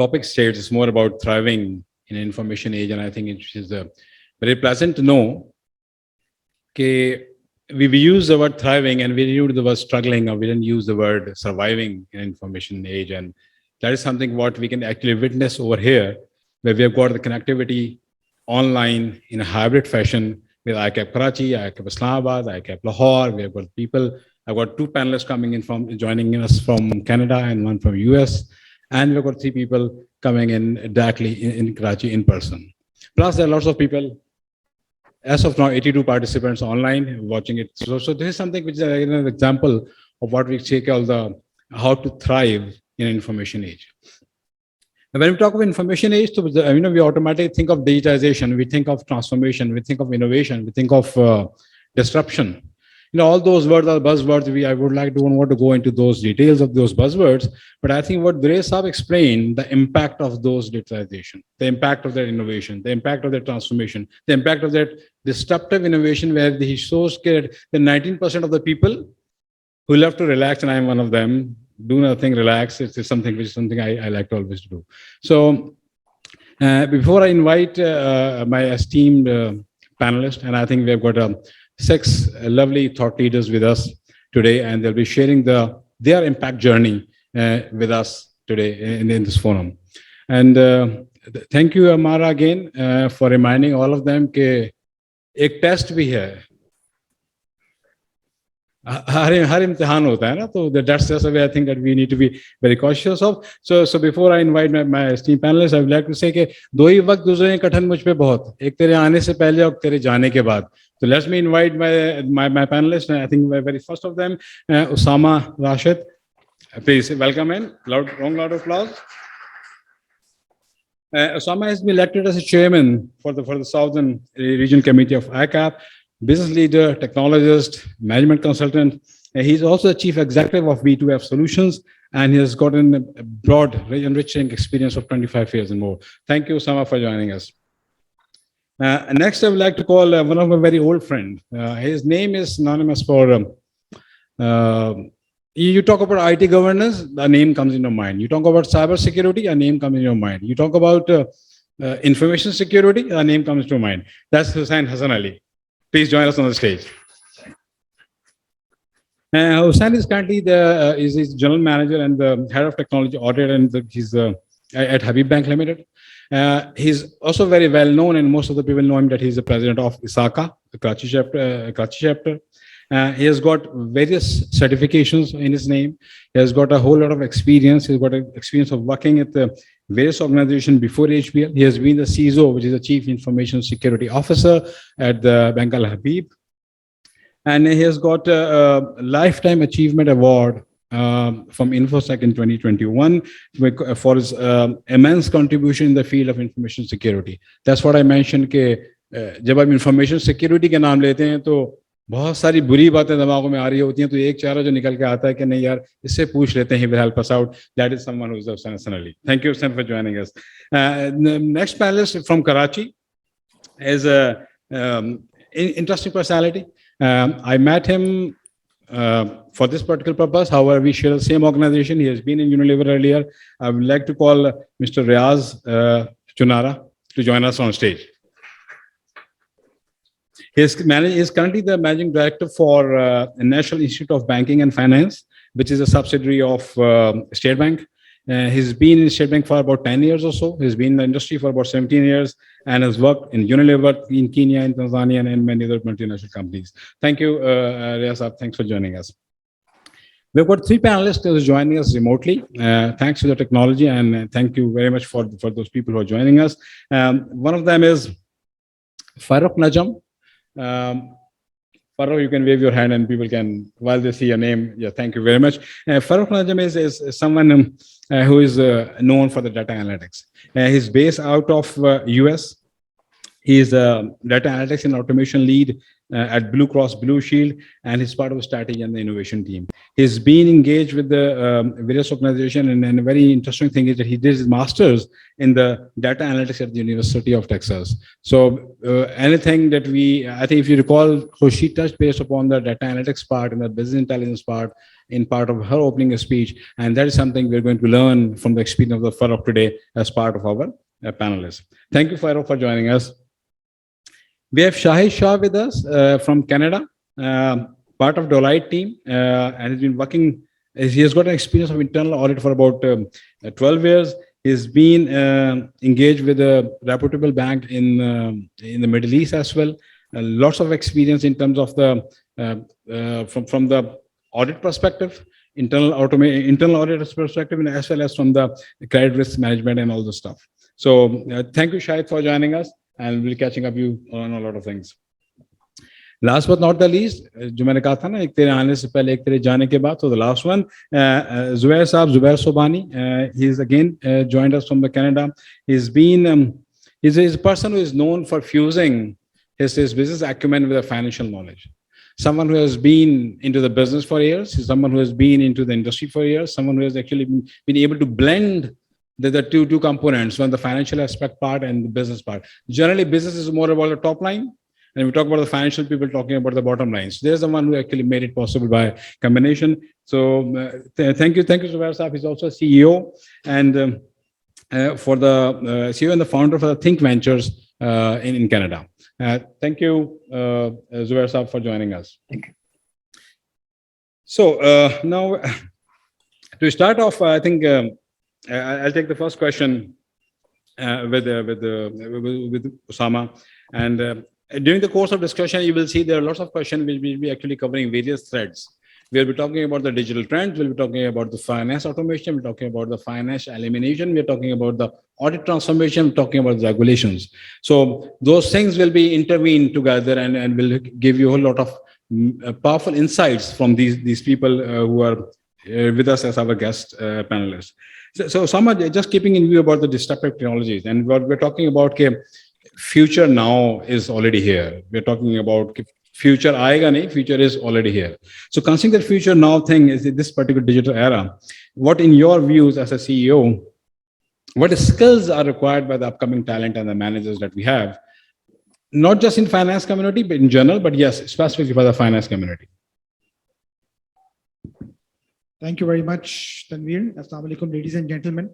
topic states, it's more about thriving in an information age. And I think it is very pleasant to know that we use the word thriving and we use the word struggling, or we didn't use the word surviving in information age. And that is something what we can actually witness over here, where we have got the connectivity online in a hybrid fashion with ICAP Karachi, ICAP Islamabad, ICAP Lahore. We have got people. I've got 2 panelists coming in joining us from Canada and 1 from US. And we've got 3 people coming in directly in Karachi in person. Plus, there are lots of people. As of now, 82 participants online watching it. So this is something which is an example of what we take all the how to thrive in an information age. And when we talk of information age, we automatically think of digitization, we think of transformation, we think of innovation, we think of disruption. All those words are buzzwords. I would like to want to go into those details of those buzzwords, but I think what Riaz explained, the impact of those digitization, the impact of that innovation, the impact of that transformation, the impact of that disruptive innovation, where he shows that the 19% of the people who love to relax, and I'm one of them, do nothing, relax. It's something which is something I like to always do. So before I invite my esteemed panelists, and I think we have got 6 lovely thought leaders with us today, and they'll be sharing their impact journey with us today in this forum. And thank you, Amara, again, for reminding all of them that एक test भी है, हर इम्तिहान होता है ना, तो that's just a way I think that we need to be very cautious of. So before I invite my esteemed panelists, I would like to say कि 2 ही वक्त गुजरे कठिन मुझ पे बहुत, एक तेरे आने से पहले और तेरे जाने के बाद. So let me invite my panelists. I think my very first of them, Usama, Rashid. Please welcome in. Loud applause. Usama has been elected as a chairman for the Southern Region Committee of ICAP, business leader, technologist, management consultant. He's also the chief executive of B2F Solutions, and he has gotten a broad, enriching experience of 25 years and more. Thank you, Usama, for joining us. Next, I would like to call one of my very old friends. His name is synonymous for, you talk about IT governance, the name comes in your mind. You talk about cyber security, a name comes in your mind. You talk about information security, a name comes to your mind. That's Hussein Hassanali. Please join us on the stage. Hussein is currently is general manager and the head of technology audit, and he's at Habib Bank Limited. He's also very well known, and most of the people know him that he's the president of ISACA, the Karachi chapter. He has got various certifications in his name. He has got a whole lot of experience. He's got an experience of working at the various organizations before HBL. He has been the CISO, which is the Chief Information Security Officer at the Bank Al Habib. And he has got a Lifetime Achievement Award from InfoSec in 2021 for his immense contribution in the field of information security. That's what I mentioned कि जब हम information security के नाम लेते हैं तो बहुत सारी बुरी बातें दिमागों में आ रही होती हैं, तो एक चारा जो निकल के आता है कि नहीं यार इससे पूछ लेते हैं, he will help us out. That is someone who is Hassanali. Thank you, Hussein, for joining us. The next panelist from Karachi is an interesting personality. I met him for this particular purpose. However, we share the same organization. He has been in Unilever earlier. I would like to call Mr. Riaz Chunara to join us on stage. He is currently the managing director for the National Institute of Banking and Finance, which is a subsidiary of State Bank. He's been in State Bank for about 10 years or so. He's been in the industry for about 17 years and has worked in Unilever, in Kenya, in Tanzania, and many other multinational companies. Thank you, Riaz. Thanks for joining us. We've got 3 panelists who are joining us remotely. Thanks to the technology, and thank you very much for those people who are joining us. One of them is Farrukh Najam. Farrukh, you can wave your hand and people can, while they see your name, yeah, thank you very much. Farrukh Najam is someone who is known for the data analytics. He's based out of US. He is a data analytics and automation lead at Blue Cross Blue Shield, and he's part of the strategy and the innovation team. He's been engaged with the various organizations, and a very interesting thing is that he did his master's in the data analytics at the University of Texas. So anything that I think if you recall, Rashid touched based upon the data analytics part and the business intelligence part in part of her opening speech. And that is something we're going to learn from the experience of the Farrukh today as part of our panelists. Thank you, Farrukh, for joining us. We have Shah with us from Canada, part of Deloitte team, and has been working. He has got an experience of internal audit for about 12 years. He's been engaged with a reputable bank in the Middle East as well. Lots of experience in terms of the from the audit perspective, internal audit perspective, and as well as from the credit risk management and all the stuff. So thank you, Shahid, for joining us, and we'll be catching up you on a lot of things. Last but not the least, जो मैंने कहा था ना एक तेरे आने से पहले एक तेरे जाने के बाद, so the last one, Zubair Sobhani, he's again joined us from the Canada. He's a person who is known for fusing his business acumen with a financial knowledge. Someone who has been into the business for years, someone who has been into the industry for years, someone who has actually been able to blend the two components, one the financial aspect part and the business part. Generally, business is more about the top line. And we talk about the financial people talking about the bottom lines. There's the one who actually made it possible by combination. So thank you, Zubair Saab. He's also a CEO and for the CEO and the founder for the Think Ventures in Canada. Thank you, Zubair Saab, for joining us. Thank you. So now, to start off, I think I'll take the first question with Usama. And during the course of discussion, you will see there are lots of questions which will be actually covering various threads. We'll be talking about the digital trends. We'll be talking about the finance automation. We're talking about the finance elimination. We're talking about the audit transformation. We're talking about the regulations. So those things will be intervened together and will give you a whole lot of powerful insights from these people who are with us as our guest panelists. So Usama, just keeping in view about the disruptive technologies and what we're talking about, future now is already here. We're talking about future aayega nahi, future is already here. So considering the future now thing is in this particular digital era, what in your views as a CEO, what skills are required by the upcoming talent and the managers that we have, not just in finance community, but in general, but yes, specifically for the finance community? Thank you very much, Tanveer. Assalamu alaikum, ladies and gentlemen.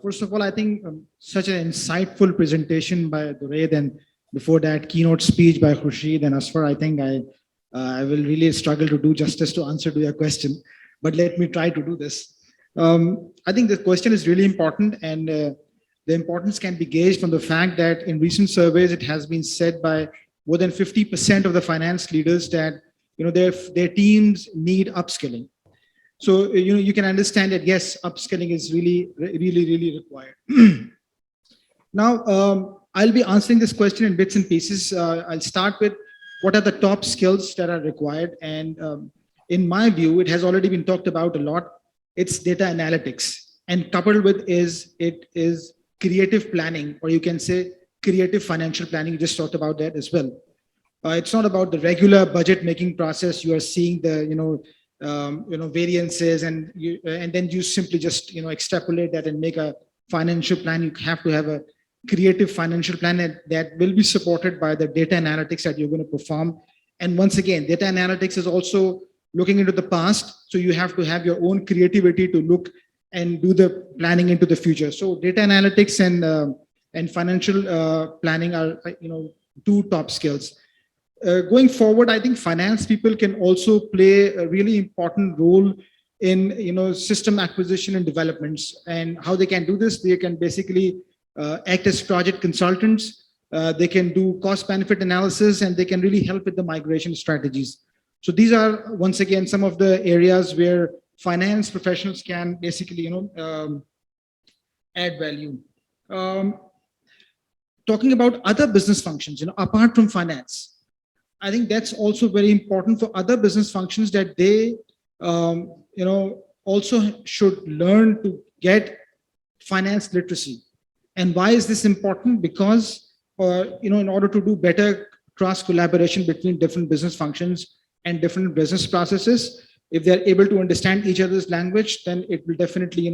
First of all, I think such an insightful presentation by Deloitte, and before that keynote speech by Rashid and Anwar, I think I will really struggle to do justice to answer to your question, but let me try to do this. I think the question is really important, and the importance can be gauged from the fact that in recent surveys, it has been said by more than 50% of the finance leaders that their teams need upskilling. So, you can understand that, yes, upskilling is really required. Now, I'll be answering this question in bits and pieces. I'll start with what are the top skills that are required. And in my view, it has already been talked about a lot. It's data analytics. And coupled with it is creative planning, or you can say creative financial planning. You just talked about that as well. It's not about the regular budget making process. You are seeing the, variances, and then you simply just extrapolate that and make a financial plan. You have to have a creative financial plan that will be supported by the data analytics that you're going to perform. And once again, data analytics is also looking into the past, so you have to have your own creativity to look and do the planning into the future. So data analytics and financial planning are two top skills. Going forward, I think finance people can also play a really important role in system acquisition and developments. And how they can do this, they can basically act as project consultants. They can do cost benefit analysis, and they can really help with the migration strategies. So these are, once again, some of the areas where finance professionals can basically add value. Talking about other business functions, apart from finance, I think that's also very important for other business functions, that they, also should learn to get finance literacy. And why is this important? Because, in order to do better cross collaboration between different business functions and different business processes, if they're able to understand each other's language, then it will definitely,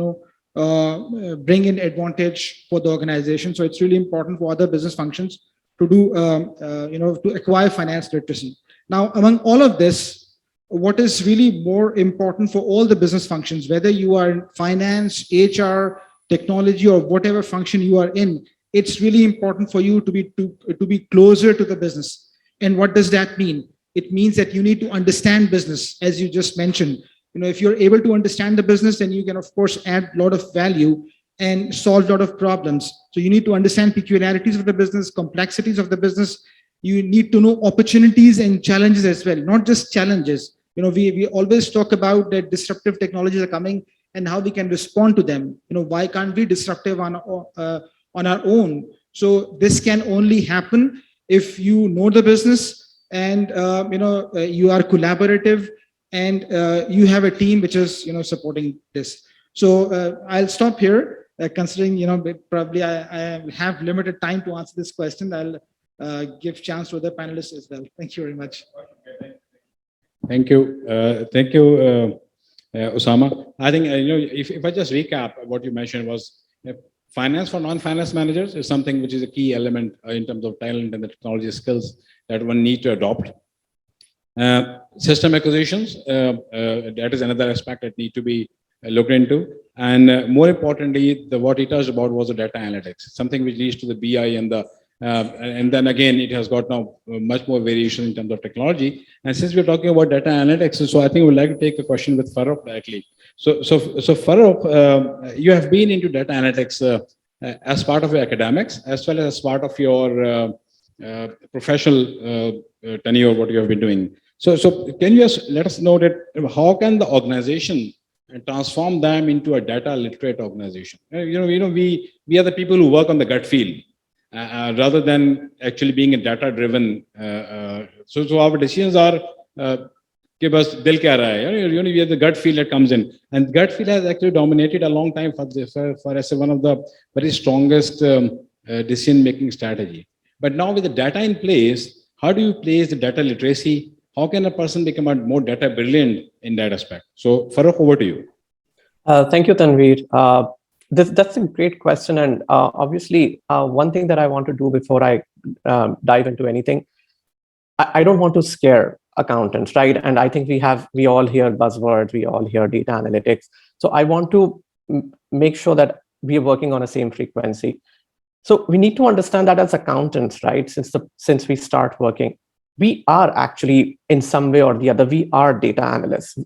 bring in advantage for the organization. So it's really important for other business functions to do, to acquire finance literacy. Now, among all of this, what is really more important for all the business functions, whether you are in finance, HR, technology, or whatever function you are in, it's really important for you to be closer to the business. And what does that mean? It means that you need to understand business, as you just mentioned. If you're able to understand the business, then you can, of course, add a lot of value and solve a lot of problems. So you need to understand peculiarities of the business, complexities of the business. You need to know opportunities and challenges as well, not just challenges. We always talk about that disruptive technologies are coming and how we can respond to them. Why can't we disruptive on our own? So this can only happen if you know the business and you are collaborative and you have a team which is supporting this. So I'll stop here. Considering probably I have limited time to answer this question, I'll give chance to the panelists as well. Thank you very much. Thank you. Thank you, Usama. I think, if I just recap what you mentioned was finance for non-finance managers is something which is a key element in terms of talent and the technology skills that one need to adopt. System acquisitions, that is another aspect that need to be looked into. And more importantly, what he touched about was the data analytics, something which leads to the BI and then again, it has got now much more variation in terms of technology. And since we're talking about data analytics, so I think we'd like to take a question with Farrukh directly. So Farrukh, you have been into data analytics as part of your academics, as well as part of your professional tenure, what you have been doing. So can you just let us know that how can the organization transform them into a data literate organization? We are the people who work on the gut feel. Rather than actually being a data-driven, so our decisions are, we have the gut feel that comes in, and gut feel has actually dominated a long time for as one of the very strongest decision-making strategy. But now with the data in place, how do you place the data literacy? How can a person become a more data brilliant in that aspect? So Farrukh, over to you. Thank you, Tanveer. That's a great question. And obviously, one thing that I want to do before I dive into anything, I don't want to scare accountants, right? And I think we all hear buzzwords, we all hear data analytics. So I want to make sure that we are working on the same frequency. So we need to understand that as accountants, right? Since we start working, we are actually in some way or the other, we are data analysts.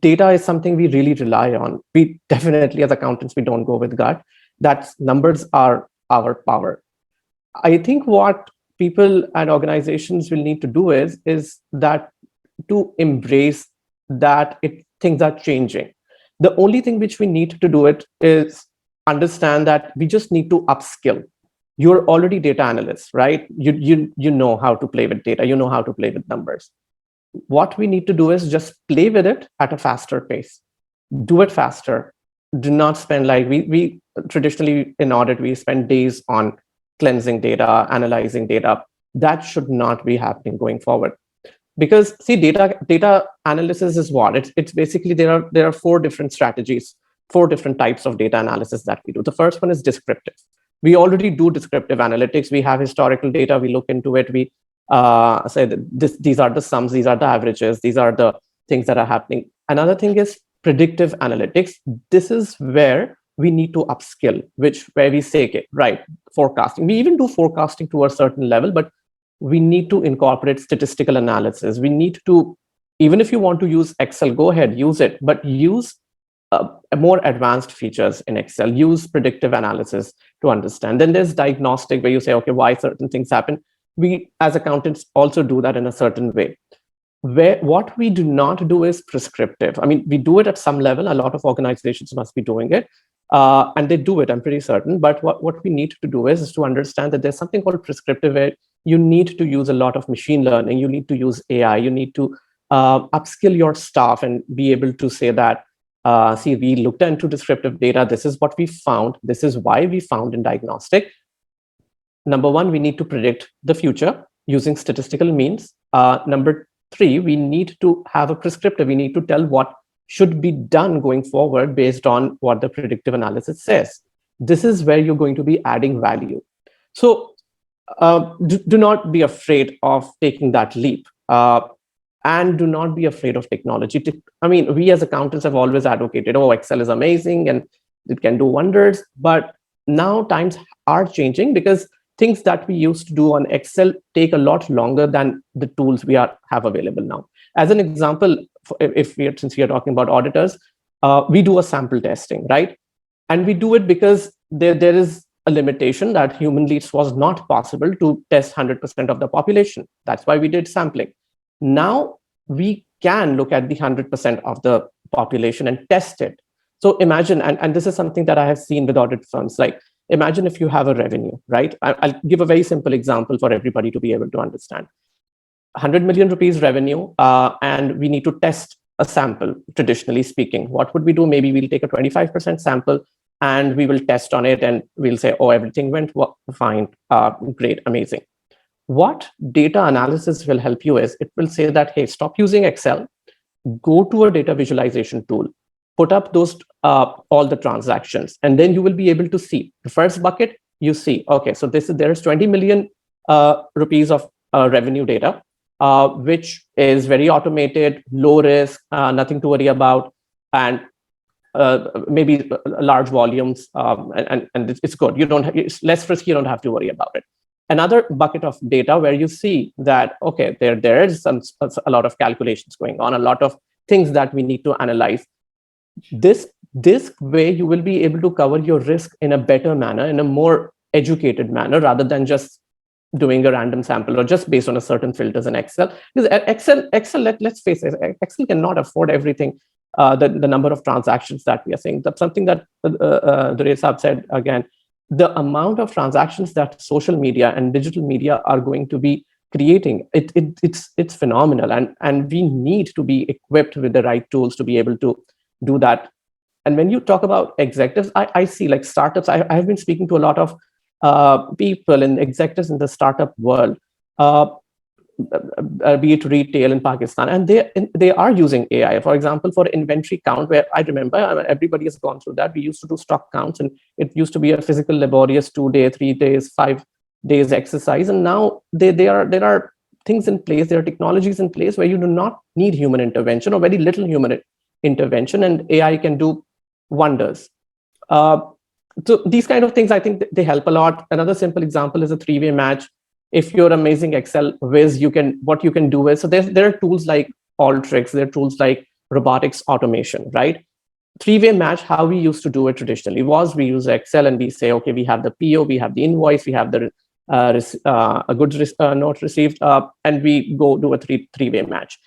Data is something we really rely on. We definitely, as accountants, we don't go with gut. That numbers are our power. I think what people and organizations will need to do is that to embrace that things are changing. The only thing which we need to do it is understand that we just need to upskill. You're already data analysts, right? You know how to play with data. You know how to play with numbers. What we need to do is just play with it at a faster pace. Do it faster. Do not spend like we traditionally in audit, we spend days on cleansing data, analyzing data. That should not be happening going forward. Because see, data analysis is what? It's basically there are 4 different strategies, 4 different types of data analysis that we do. The first one is descriptive. We already do descriptive analytics. We have historical data. We look into it. We say that these are the sums, these are the averages, these are the things that are happening. Another thing is predictive analytics. This is where we need to upskill, where we say, okay, right, forecasting. We even do forecasting to a certain level, but we need to incorporate statistical analysis. We need to, even if you want to use Excel, go ahead, use it, but use more advanced features in Excel. Use predictive analysis to understand. Then there's diagnostic, where you say, okay, why certain things happen. We, as accountants, also do that in a certain way. What we do not do is prescriptive. I mean, we do it at some level. A lot of organizations must be doing it. And they do it, I'm pretty certain. But what we need to do is to understand that there's something called prescriptive, where you need to use a lot of machine learning. You need to use AI. You need to upskill your staff and be able to say that, see, we looked into descriptive data. This is what we found. This is why we found in diagnostic. Number 1, we need to predict the future using statistical means. Number 3, we need to have a prescriptive. We need to tell what should be done going forward based on what the predictive analysis says. This is where you're going to be adding value. So do not be afraid of taking that leap. and do not be afraid of technology. I mean, we as accountants have always advocated, oh, Excel is amazing and it can do wonders. But now times are changing, because things that we used to do on Excel take a lot longer than the tools we have available now. As an example, since we are talking about auditors, we do a sample testing, right? And we do it because there is a limitation that humanly it was not possible to test 100% of the population. That's why we did sampling. Now we can look at the 100% of the population and test it. So imagine, and this is something that I have seen with audit firms, like imagine if you have a revenue, right? I'll give a very simple example for everybody to be able to understand. 100 million rupees revenue, and we need to test a sample, traditionally speaking. What would we do? Maybe we'll take a 25% sample and we will test on it, and we'll say, oh, everything went fine, great, amazing. What data analysis will help you is, it will say that, hey, stop using Excel, go to a data visualization tool, put up those all the transactions, and then you will be able to see the first bucket. You see, okay, so there's 20 million rupees of revenue data, which is very automated, low risk, nothing to worry about, and maybe large volumes, and it's good. It's less risky. You don't have to worry about it. Another bucket of data where you see that, okay, there is a lot of calculations going on, a lot of things that we need to analyze. This way you will be able to cover your risk in a better manner, in a more educated manner, rather than just doing a random sample or just based on a certain filters in Excel. Because Excel, let's face it, Excel cannot afford everything, the number of transactions that we are seeing. That's something that Riaz said again. The amount of transactions that social media and digital media are going to be creating, it's phenomenal, and we need to be equipped with the right tools to be able to do that. And when you talk about executives, I see like startups. I have been speaking to a lot of people and executives in the startup world, be it retail in Pakistan, and they are using AI. For example, for inventory count, where I remember everybody has gone through that. We used to do stock counts, and it used to be a physical, laborious 2 day, 3 days, 5 days exercise. And now there are things in place, there are technologies in place where you do not need human intervention, or very little human intervention, and AI can do wonders. So these kind of things, I think they help a lot. Another simple example is a 3-way match. If you're amazing Excel whiz, what you can do is, so there are tools like Alteryx, there are tools like robotics automation, right? 3-way match, how we used to do it traditionally was, we use Excel and we say, okay, we have the PO, we have the invoice, we have the a goods note received, and we go do a 3-way match.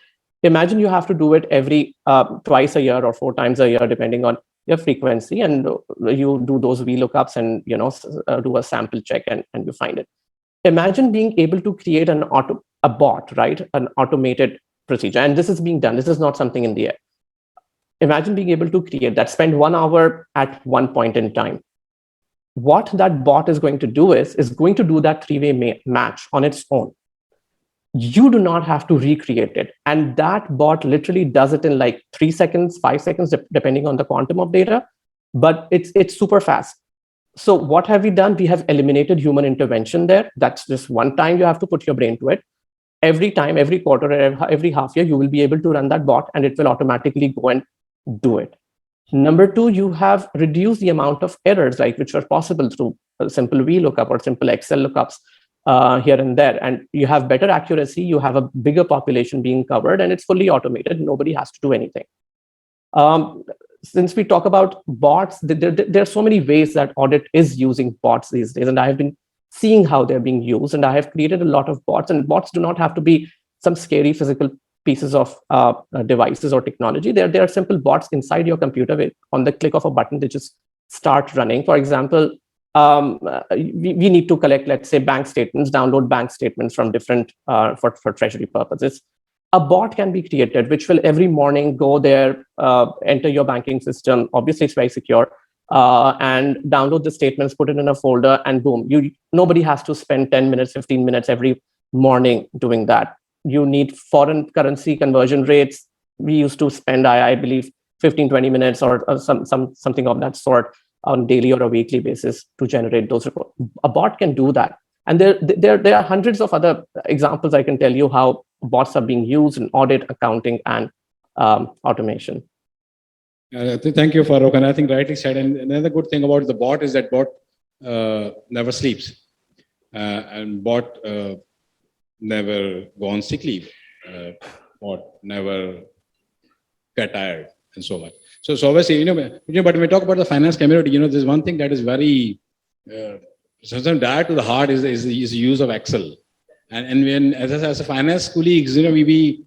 Imagine you have to do it every twice a year or 4 times a year, depending on your frequency, and you do those VLOOKUPs and do a sample check, and you find it. Imagine being able to create a bot, right? An automated procedure. And this is being done. This is not something in the air. Imagine being able to create that, spend 1 hour at one point in time. What that bot is going to do is going to do that 3-way match on its own. You do not have to recreate it. And that bot literally does it in like 3 seconds, 5 seconds, depending on the quantum of data, but it's super fast. So what have we done? We have eliminated human intervention there. That's just one time you have to put your brain to it. Every time, every quarter, every half year, you will be able to run that bot, and it will automatically go and do it. Number 2, you have reduced the amount of errors, like which are possible through a simple VLOOKUP or simple Excel lookups here and there. And you have better accuracy, you have a bigger population being covered, and it's fully automated. Nobody has to do anything. Since we talk about bots, there are so many ways that audit is using bots these days, and I have been seeing how they're being used, and I have created a lot of bots. And bots do not have to be some scary physical pieces of devices or technology. There are simple bots inside your computer. On the click of a button, they just start running. For example, we need to collect, let's say, bank statements, download bank statements from different for treasury purposes. A bot can be created, which will every morning go there, enter your banking system. Obviously, it's very secure, and download the statements, put it in a folder, and boom, nobody has to spend 10 minutes, 15 minutes every morning doing that. You need foreign currency conversion rates. We used to spend, I believe, 15, 20 minutes or something of that sort on daily or a weekly basis to generate those reports. A bot can do that. And there are hundreds of other examples I can tell you how bots are being used in audit, accounting, and automation. Thank you, Farrukh. And I think rightly said. And another good thing about the bot is that bot never sleeps, and bot never go on sick leave, bot never get tired, and so on. So obviously, but when we talk about the finance community, there's one thing that is very sometimes dire to the heart is the use of Excel. And when as a finance colleagues, we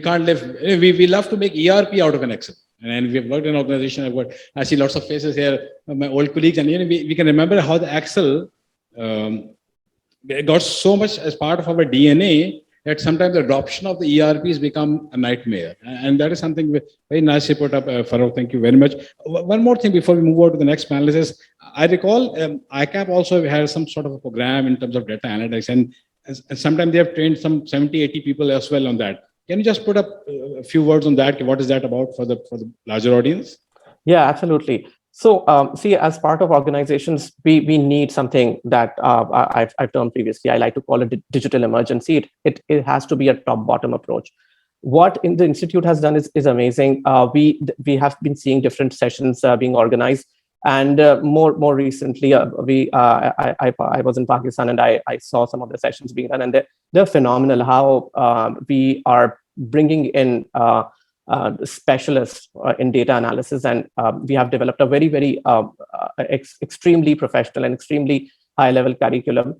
can't live. We love to make ERP out of an Excel. And we've worked in an organization. I see lots of faces here, my old colleagues, and we can remember how the Excel got so much as part of our DNA that sometimes the adoption of the ERPs become a nightmare. And that is something very nicely put up, Farrukh. Thank you very much. One more thing before we move on to the next panelist is, I recall ICAP also has some sort of a program in terms of data analytics, and sometimes they have trained some 70, 80 people as well on that. Can you just put up a few words on that? What is that about for the larger audience? Yeah, absolutely. So see, as part of organizations, we need something that I've termed previously. I like to call it digital emergency. It has to be a top-bottom approach. What the Institute has done is amazing. We have been seeing different sessions being organized. And more recently, I was in Pakistan, and I saw some of the sessions being done, and they're phenomenal. How we are bringing in specialists in data analysis, and we have developed a very extremely professional and extremely high-level curriculum,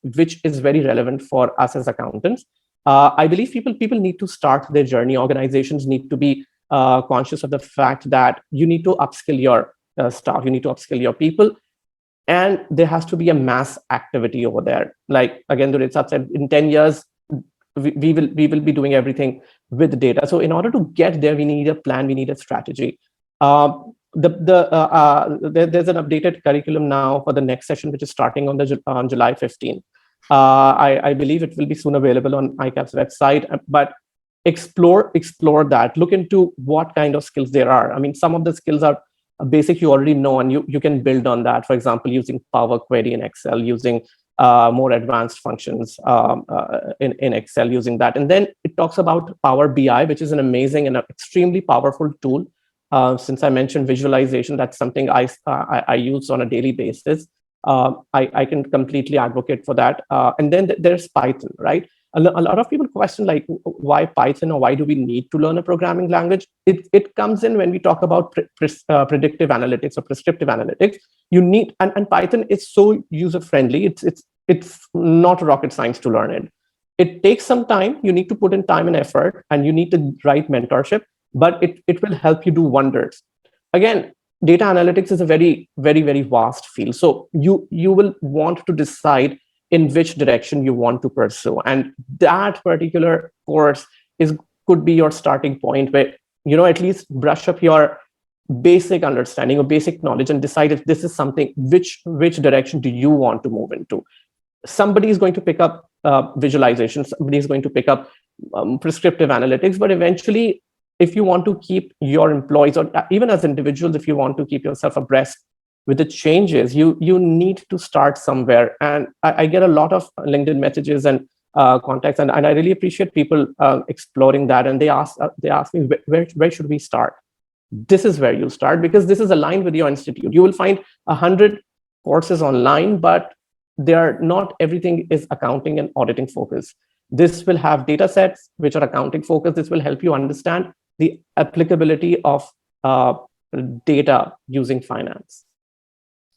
which is very relevant for us as accountants. I believe people need to start their journey. Organizations need to be conscious of the fact that you need to upskill your staff, you need to upskill your people, and there has to be a mass activity over there. Like again, the Riaz said, in 10 years, we will be doing everything with data. So in order to get there, we need a plan, we need a strategy. There's an updated curriculum now for the next session, which is starting on July 15. I believe it will be soon available on ICAP's website, but explore that, look into what kind of skills there are. I mean, some of the skills are basic, you already know, and you can build on that. For example, using Power Query in Excel, using more advanced functions in Excel, using that. And then it talks about Power BI, which is an amazing and extremely powerful tool. Since I mentioned visualization, that's something I use on a daily basis. I can completely advocate for that. And then there's Python, right? A lot of people question, like, why Python, or why do we need to learn a programming language? It comes in when we talk about predictive analytics or prescriptive analytics. You need, and Python is so user friendly. It's not rocket science to learn it. It takes some time. You need to put in time and effort, and you need the right mentorship, but it will help you do wonders. Again, data analytics is a very vast field. So you will want to decide in which direction you want to pursue. And that particular course could be your starting point, where, at least brush up your basic understanding or basic knowledge and decide if this is something, which direction do you want to move into. Somebody is going to pick up visualization, somebody is going to pick up prescriptive analytics, but eventually, if you want to keep your employees, or even as individuals, if you want to keep yourself abreast with the changes, you need to start somewhere. And I get a lot of LinkedIn messages and contacts, and I really appreciate people exploring that. And they ask me, where should we start? This is where you start, because this is aligned with your institute. You will find 100 courses online, but not everything is accounting and auditing focused. This will have data sets which are accounting focused. This will help you understand the applicability of data using finance.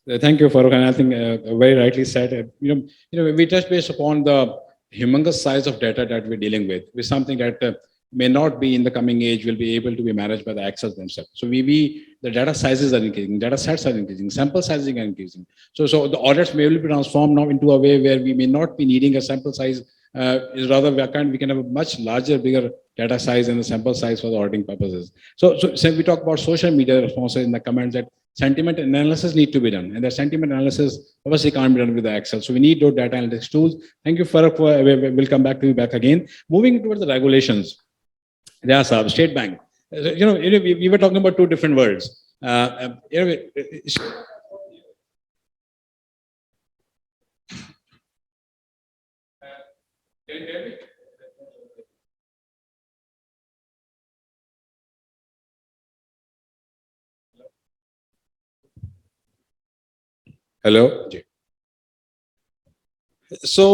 Thank you, Farrukh. And I think very rightly said. We touch base upon the humongous size of data that we're dealing with something that may not be in the coming age will be able to be managed by the Excel themselves. So the data sizes are increasing, data sets are increasing, sample sizes are increasing. So the audits may be transformed now into a way where we may not be needing a sample size. Is rather we can have a much larger, bigger data size and the sample size for the auditing purposes. So we talk about social media responses in the comments that sentiment analysis need to be done, and the sentiment analysis obviously can't be done with the Excel. So we need those data analytics tools. Thank you, Farrukh. We'll come back to you back again. Moving towards the regulations. Riaz, State Bank. We were talking about two different words. Hello. So,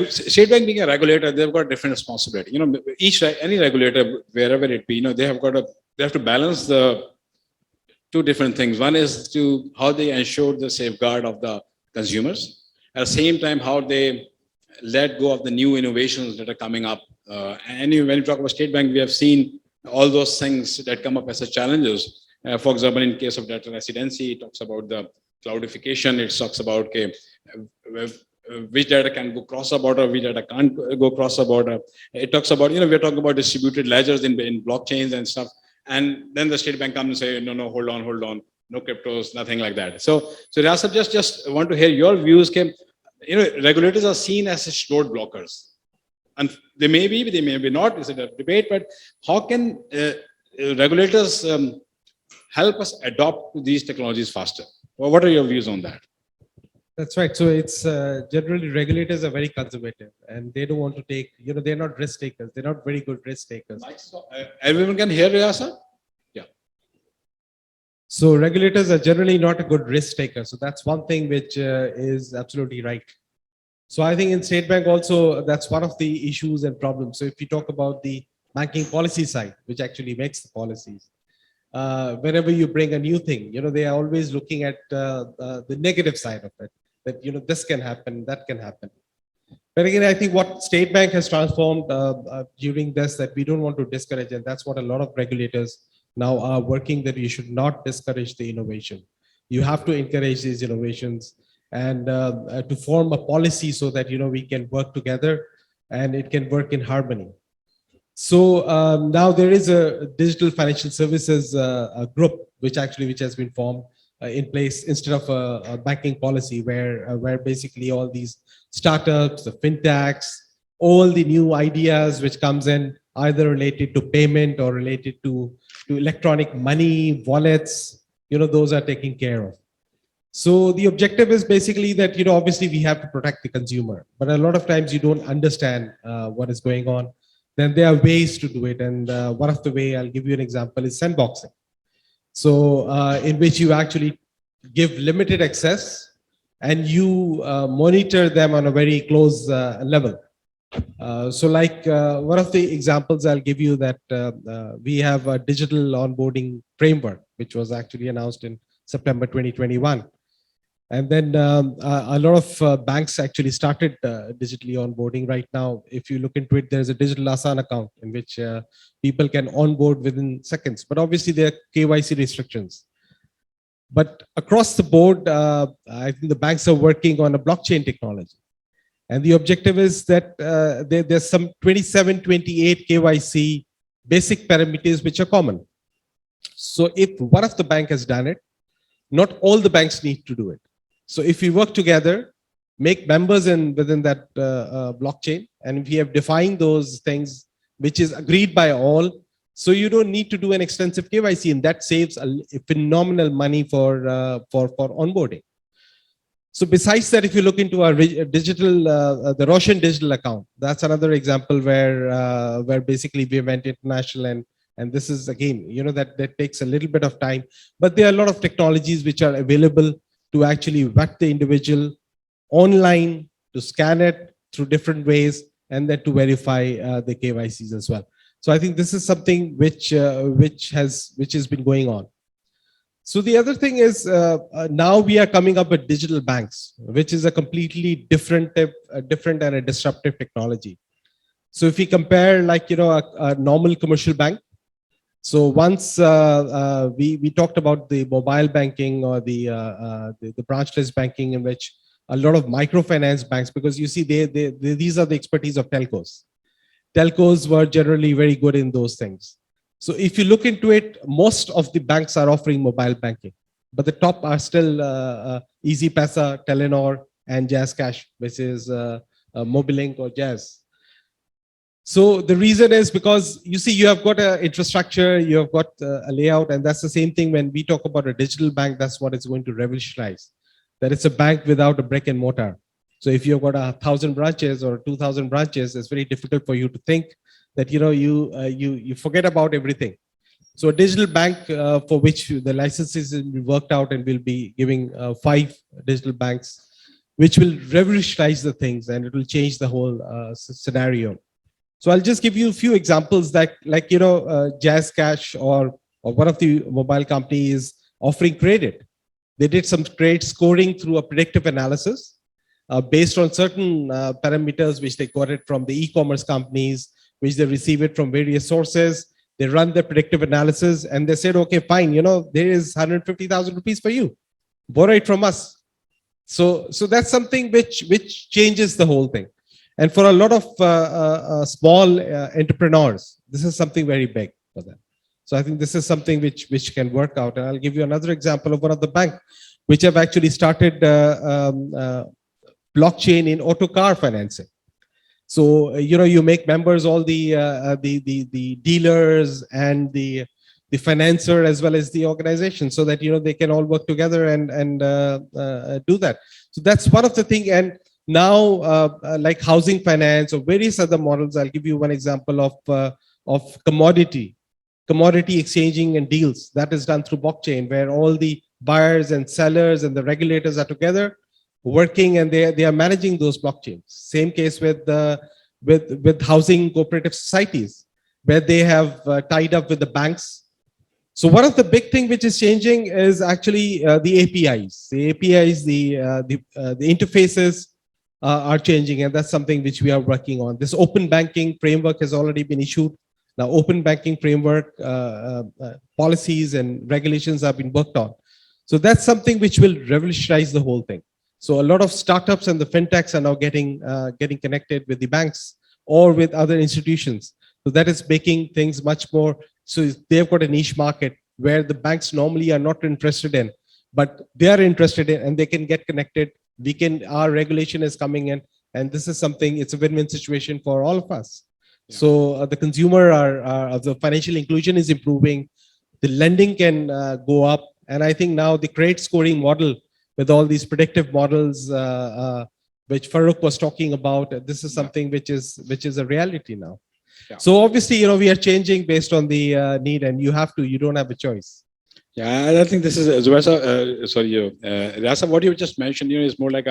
State Bank being a regulator, they've got different responsibility. Any regulator, wherever it be, they have to balance the two different things. One is to how they ensure the safeguard of the consumers. At the same time, how they let go of the new innovations that are coming up. And when you talk about State Bank, we have seen all those things that come up as challenges. For example, in case of data residency, it talks about the cloudification. It talks about which data can go cross a border, which data can't go cross a border. It talks about, we're talking about distributed ledgers in blockchains and stuff. And then the State Bank comes and say, no, hold on, no cryptos, nothing like that. So Riaz, just want to hear your views. Regulators are seen as road blockers. And they may be not, it's a debate, but how can regulators help us adopt these technologies faster? Well, what are your views on that? That's right. So it's generally regulators are very conservative and they don't want to take, they're not risk takers. They're not very good risk takers. Everyone can hear Riaz? Yeah. So regulators are generally not a good risk taker. So that's one thing which is absolutely right. So I think in State Bank also, that's one of the issues and problems. So if you talk about the banking policy side, which actually makes the policies, whenever you bring a new thing, they are always looking at the negative side of it. That this can happen, that can happen. But again, I think what State Bank has transformed during this, that we don't want to discourage, and that's what a lot of regulators now are working, that you should not discourage the innovation. You have to encourage these innovations and to form a policy so that we can work together and it can work in harmony. So now there is a digital financial services group which has been formed in place instead of a banking policy where basically all these startups, the fintechs, all the new ideas which comes in either related to payment or related to electronic money, wallets, those are taken care of. So the objective is basically that, obviously we have to protect the consumer, but a lot of times you don't understand what is going on. Then there are ways to do it. And one of the way, I'll give you an example, is sandboxing. So in which you actually give limited access and you monitor them on a very close level. So like one of the examples I'll give you that we have a digital onboarding framework, which was actually announced in September 2021. And then a lot of banks actually started digitally onboarding right now. If you look into it, there's a digital Asan account in which people can onboard within seconds. But obviously there are KYC restrictions. But across the board, I think the banks are working on a blockchain technology. And the objective is that there's some 27, 28 KYC basic parameters which are common. So if one of the bank has done it, not all the banks need to do it. So if we work together, make members within that blockchain, and if we have defined those things, which is agreed by all, so you don't need to do an extensive KYC, and that saves a phenomenal money for onboarding. So besides that, if you look into our digital, the Roshan digital account, that's another example where basically we went international, and this is again, that takes a little bit of time, but there are a lot of technologies which are available to actually vet the individual online, to scan it through different ways, and then to verify the KYCs as well. So I think this is something which has been going on. So the other thing is now we are coming up with digital banks, which is a completely different and a disruptive technology. So if we compare like a normal commercial bank, so once we talked about the mobile banking or the branchless banking, in which a lot of microfinance banks, because you see these are the expertise of telcos. Telcos were generally very good in those things. So if you look into it, most of the banks are offering mobile banking, but the top are still EasyPesa, Telenor, and Jazz Cash, which is Mobilink or Jazz. So the reason is because you see, you have got an infrastructure, you have got a layout, and that's the same thing when we talk about a digital bank. That's what it's going to revolutionize. That it's a bank without a brick and mortar. So if you've got 1,000 branches or 2,000 branches, it's very difficult for you to think that you forget about everything. So a digital bank for which the licenses will be worked out, and we'll be giving 5 digital banks, which will revolutionize the things, and it will change the whole scenario. So I'll just give you a few examples that, like, Jazz Cash or one of the mobile companies offering credit. They did some credit scoring through a predictive analysis based on certain parameters, which they got it from the e-commerce companies, which they receive it from various sources. They run the predictive analysis and they said, okay, fine, there is 150,000 rupees for you. Borrow it from us. So that's something which changes the whole thing. And for a lot of small entrepreneurs, this is something very big for them. So I think this is something which can work out. And I'll give you another example of one of the banks which have actually started blockchain in auto car financing. So you make members all the dealers and the financer as well as the organization, so that they can all work together and do that. So that's one of the things. And now like housing finance or various other models, I'll give you one example of commodity exchanging and deals that is done through blockchain, where all the buyers and sellers and the regulators are together working, and they are managing those blockchains. Same case with housing cooperative societies, where they have tied up with the banks. So one of the big thing which is changing is actually the APIs. The APIs, the interfaces are changing, and that's something which we are working on. This open banking framework has already been issued. Now, open banking framework policies and regulations have been worked on. So that's something which will revolutionize the whole thing. So a lot of startups and the fintechs are now getting connected with the banks or with other institutions. So that is making things much more. So they've got a niche market where the banks normally are not interested in, but they are interested in, and they can get connected. Our regulation is coming in, and this is something. It's a win-win situation for all of us. Yeah. So the consumer the financial inclusion is improving. The lending can go up, and I think now the credit scoring model, with all these predictive models, which Farrukh was talking about, this is something which is a reality now. Yeah. So obviously, we are changing based on the need, and you don't have a choice. Yeah, I think this is Riaz, what you just mentioned, is more like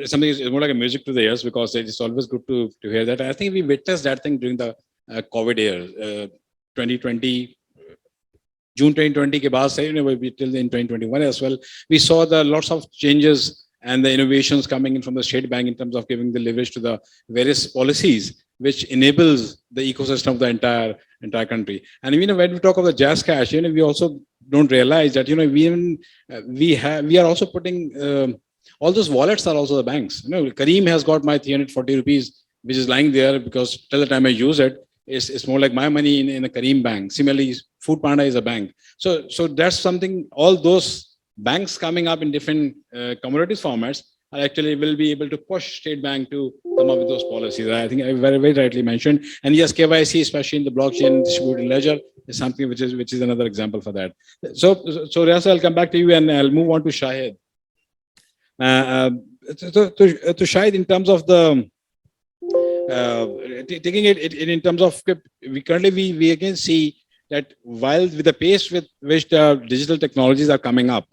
something is more like a music to the ears, because it's always good to hear that. I think we witnessed that thing during the COVID year, 2020. June 2020 ke baad se, till in 2021 as well, we saw the lots of changes and the innovations coming in from the State Bank in terms of giving the leverage to the various policies, which enables the ecosystem of the entire country. And when we talk of the Jazz Cash, we also don't realize that we are also putting all those wallets are also the banks. Kareem has got my 340 rupees, which is lying there, because till the time I use it, it's more like my money in a Kareem bank. Similarly, Food Panda is a bank. So that's something. All those banks coming up in different commodities formats are actually will be able to push State Bank to come up with those policies. I think I very, very rightly mentioned. And yes, KYC, especially in the blockchain distributed ledger, is something which is another example for that. So Riaz, I'll come back to you, and I'll move on to Shahid. To Shahid, in terms of the taking it in terms of, we again see that while with the pace with which the digital technologies are coming up,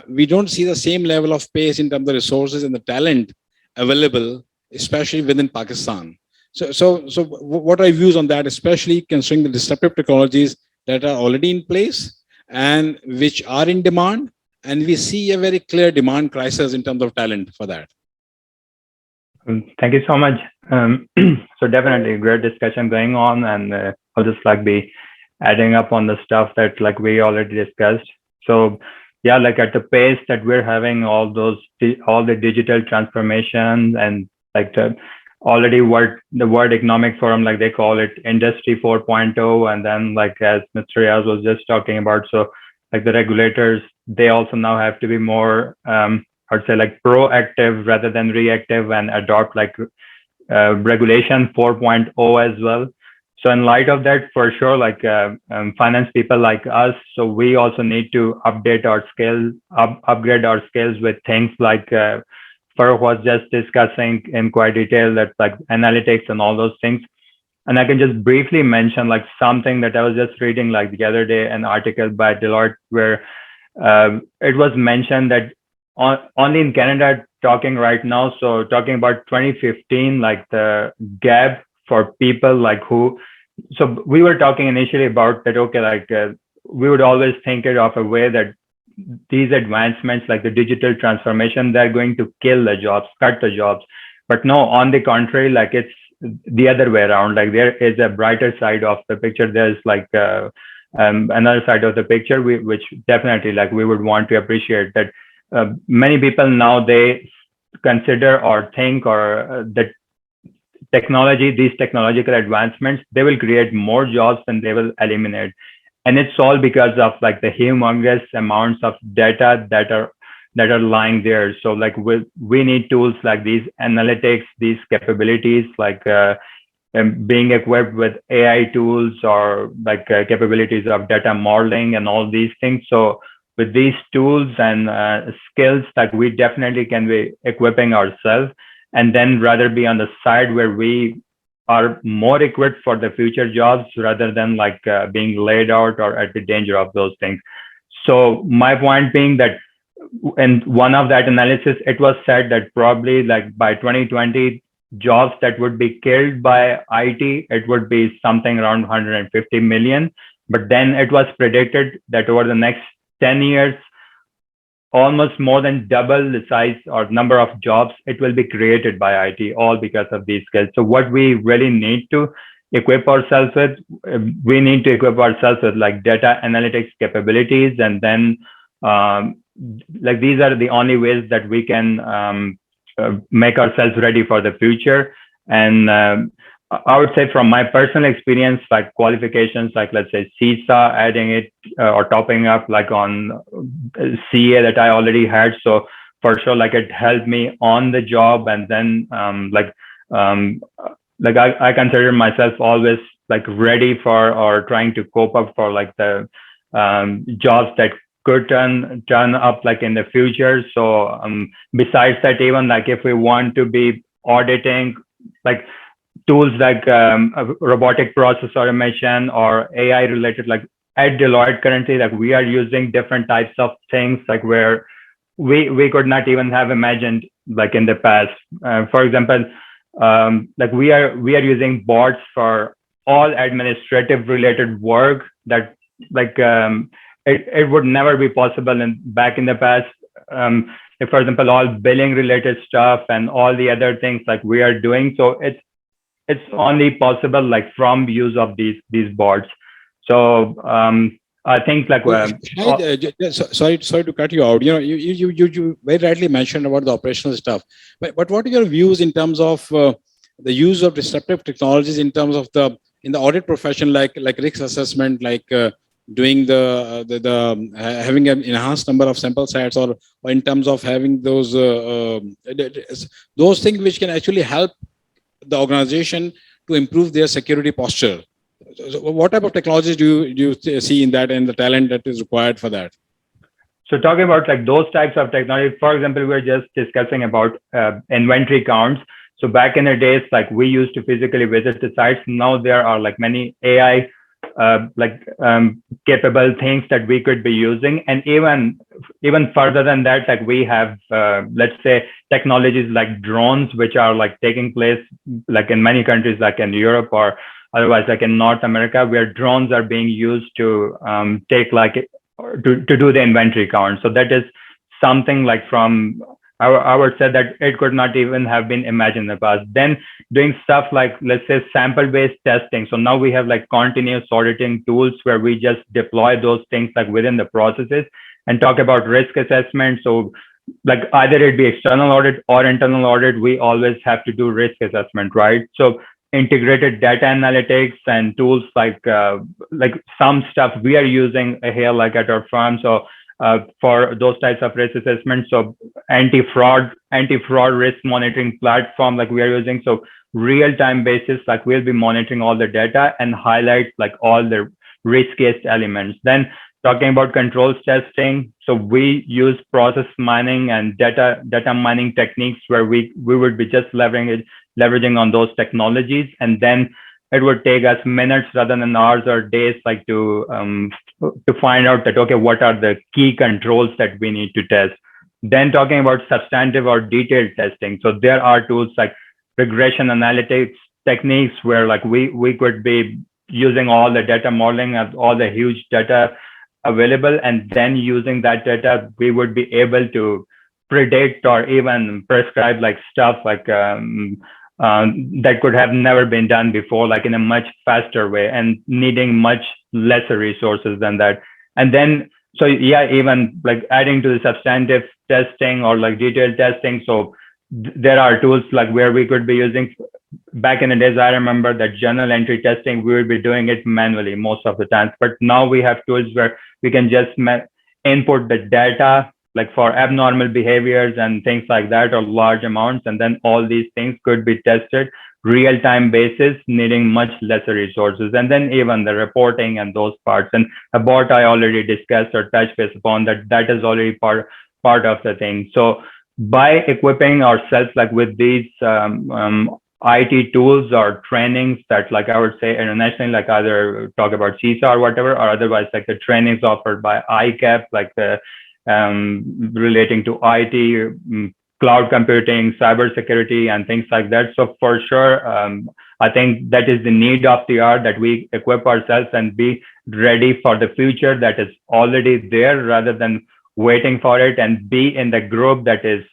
we don't see the same level of pace in terms of resources and the talent available, especially within Pakistan. So what are your views on that, especially considering the disruptive technologies that are already in place and which are in demand, and we see a very clear demand crisis in terms of talent for that? Thank you so much. So definitely a great discussion going on, and I'll just be adding up on the stuff that we already discussed. So yeah, at the pace that we're having all the digital transformations, and already the World Economic Forum, they call it Industry 4.0, and then as Mr. Riaz was just talking about, so the regulators, they also now have to be more I'd say proactive rather than reactive, and adopt regulation 4.0 as well. So in light of that, for sure, finance people like us, so we also need to update our skills, upgrade our skills with things Farrukh was just discussing in quite detail, that analytics and all those things. And I can just briefly mention like something that I was just reading like the other day, an article by Deloitte where it was mentioned that only in Canada talking right now, so talking about 2015, like the gap for people like who, so we were talking initially about that, okay, like we would always think it of a way that these advancements like the digital transformation, they're going to kill the jobs, cut the jobs. But no, on the contrary, like it's the other way around. Like there is a brighter side of the picture. There's like another side of the picture, which definitely like we would want to appreciate that many people now they consider or think or that technology, these technological advancements, they will create more jobs than they will eliminate. And it's all because of like the humongous amounts of data that are lying there. So like we need tools like these analytics, these capabilities, like being equipped with AI tools or like capabilities of data modeling and all these things. So with these tools and skills, like we definitely can be equipping ourselves, and then rather be on the side where we are more equipped for the future jobs rather than like being laid out or at the danger of those things. So my point being that in one of that analysis, it was said that probably like by 2020, jobs that would be killed by IT, it would be something around 150 million. But then it was predicted that over the next 10 years, almost more than double the size or number of jobs it will be created by IT, all because of these skills. So what we really need to equip ourselves with, we need to equip ourselves with like data analytics capabilities, and then like these are the only ways that we can make ourselves ready for the future. And I would say from my personal experience, like qualifications, like let's say CISA, adding it or topping up like on CA that I already had. So for sure, like it helped me on the job. And then I consider myself always like ready for or trying to cope up for like the jobs that could turn up like in the future. So besides that, even like if we want to be auditing like tools like robotic process automation or AI related, like at Deloitte currently, like we are using different types of things like where we could not even have imagined like in the past. For example, like we are using bots for all administrative related work that like it would never be possible back in the past. If, for example, all billing related stuff and all the other things like we are doing, so it's only possible like from use of these bots. So I think like sorry to cut you out. You know, you very rightly mentioned about the operational stuff, but what are your views in terms of the use of disruptive technologies in terms of in the audit profession, like risk assessment, like doing the having an enhanced number of sample sets, or in terms of having those things which can actually help the organization to improve their security posture. So what type of technologies do you see in that, and the talent that is required for that? So talking about like those types of technology, for example, we were just discussing about inventory counts. So back in the days, like we used to physically visit the sites. Now there are like many AI capable things that we could be using, and even further than that, like we have let's say technologies like drones, which are like taking place like in many countries, like in Europe or otherwise like in North America, where drones are being used to take like to do the inventory count. So that is something like from I would say that it could not even have been imagined in the past. Then doing stuff like, let's say, sample-based testing. So now we have like continuous auditing tools where we just deploy those things like within the processes and talk about risk assessment. So like either it be external audit or internal audit, we always have to do risk assessment, right? So integrated data analytics and tools like some stuff we are using here like at our firm. So for those types of risk assessments, so anti-fraud risk monitoring platform like we are using. So real-time basis, like we'll be monitoring all the data and highlight like all the riskiest elements. Then talking about controls testing, so we use process mining and data mining techniques where we would be just leveraging on those technologies, and then it would take us minutes rather than hours or days, like to find out that, okay, what are the key controls that we need to test. Then talking about substantive or detailed testing. So there are tools like regression analytics techniques where like we could be using all the data modeling of all the huge data available, and then using that data, we would be able to predict or even prescribe like stuff like that could have never been done before, like in a much faster way and needing much lesser resources than that. And then, so yeah, even like adding to the substantive testing or like detailed testing. So there are tools like where we could be using, back in the days, I remember that journal entry testing, we would be doing it manually most of the times. But now we have tools where we can just input the data, like for abnormal behaviors and things like that, or large amounts. And then all these things could be tested real-time basis, needing much lesser resources. And then even the reporting and those parts. And about I already discussed or touched base upon that is already part of the thing. So by equipping ourselves like with these IT tools or trainings that, like I would say internationally, like either talk about CISA or whatever, or otherwise like the trainings offered by ICAP, like the relating to IT, cloud computing, cybersecurity, and things like that. So for sure, I think that is the need of the hour, that we equip ourselves and be ready for the future that is already there, rather than waiting for it, and be in the group that is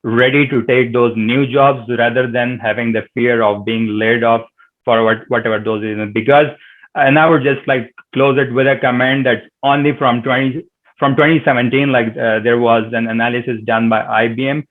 ready to take those new jobs, rather than having the fear of being laid off for whatever those reasons. Because, and I would just like close it with a comment that only from 2017, like there was an analysis done by IBM.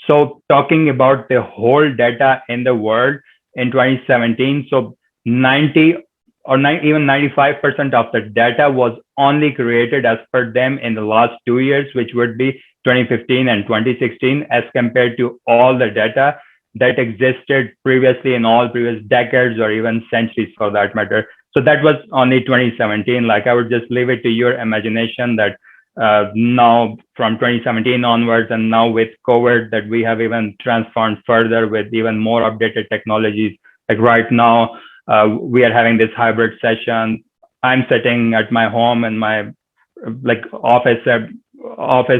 So talking about the whole data in the world in 2017, so 90 or even 95% of the data was only created as per them in the last 2 years, which would be 2015 and 2016, as compared to all the data that existed previously in all previous decades or even centuries for that matter. So that was only 2017. Like I would just leave it to your imagination that now from 2017 onwards, and now with COVID, that we have even transformed further with even more updated technologies. Like right now, we are having this hybrid session. I'm sitting at my home in my like office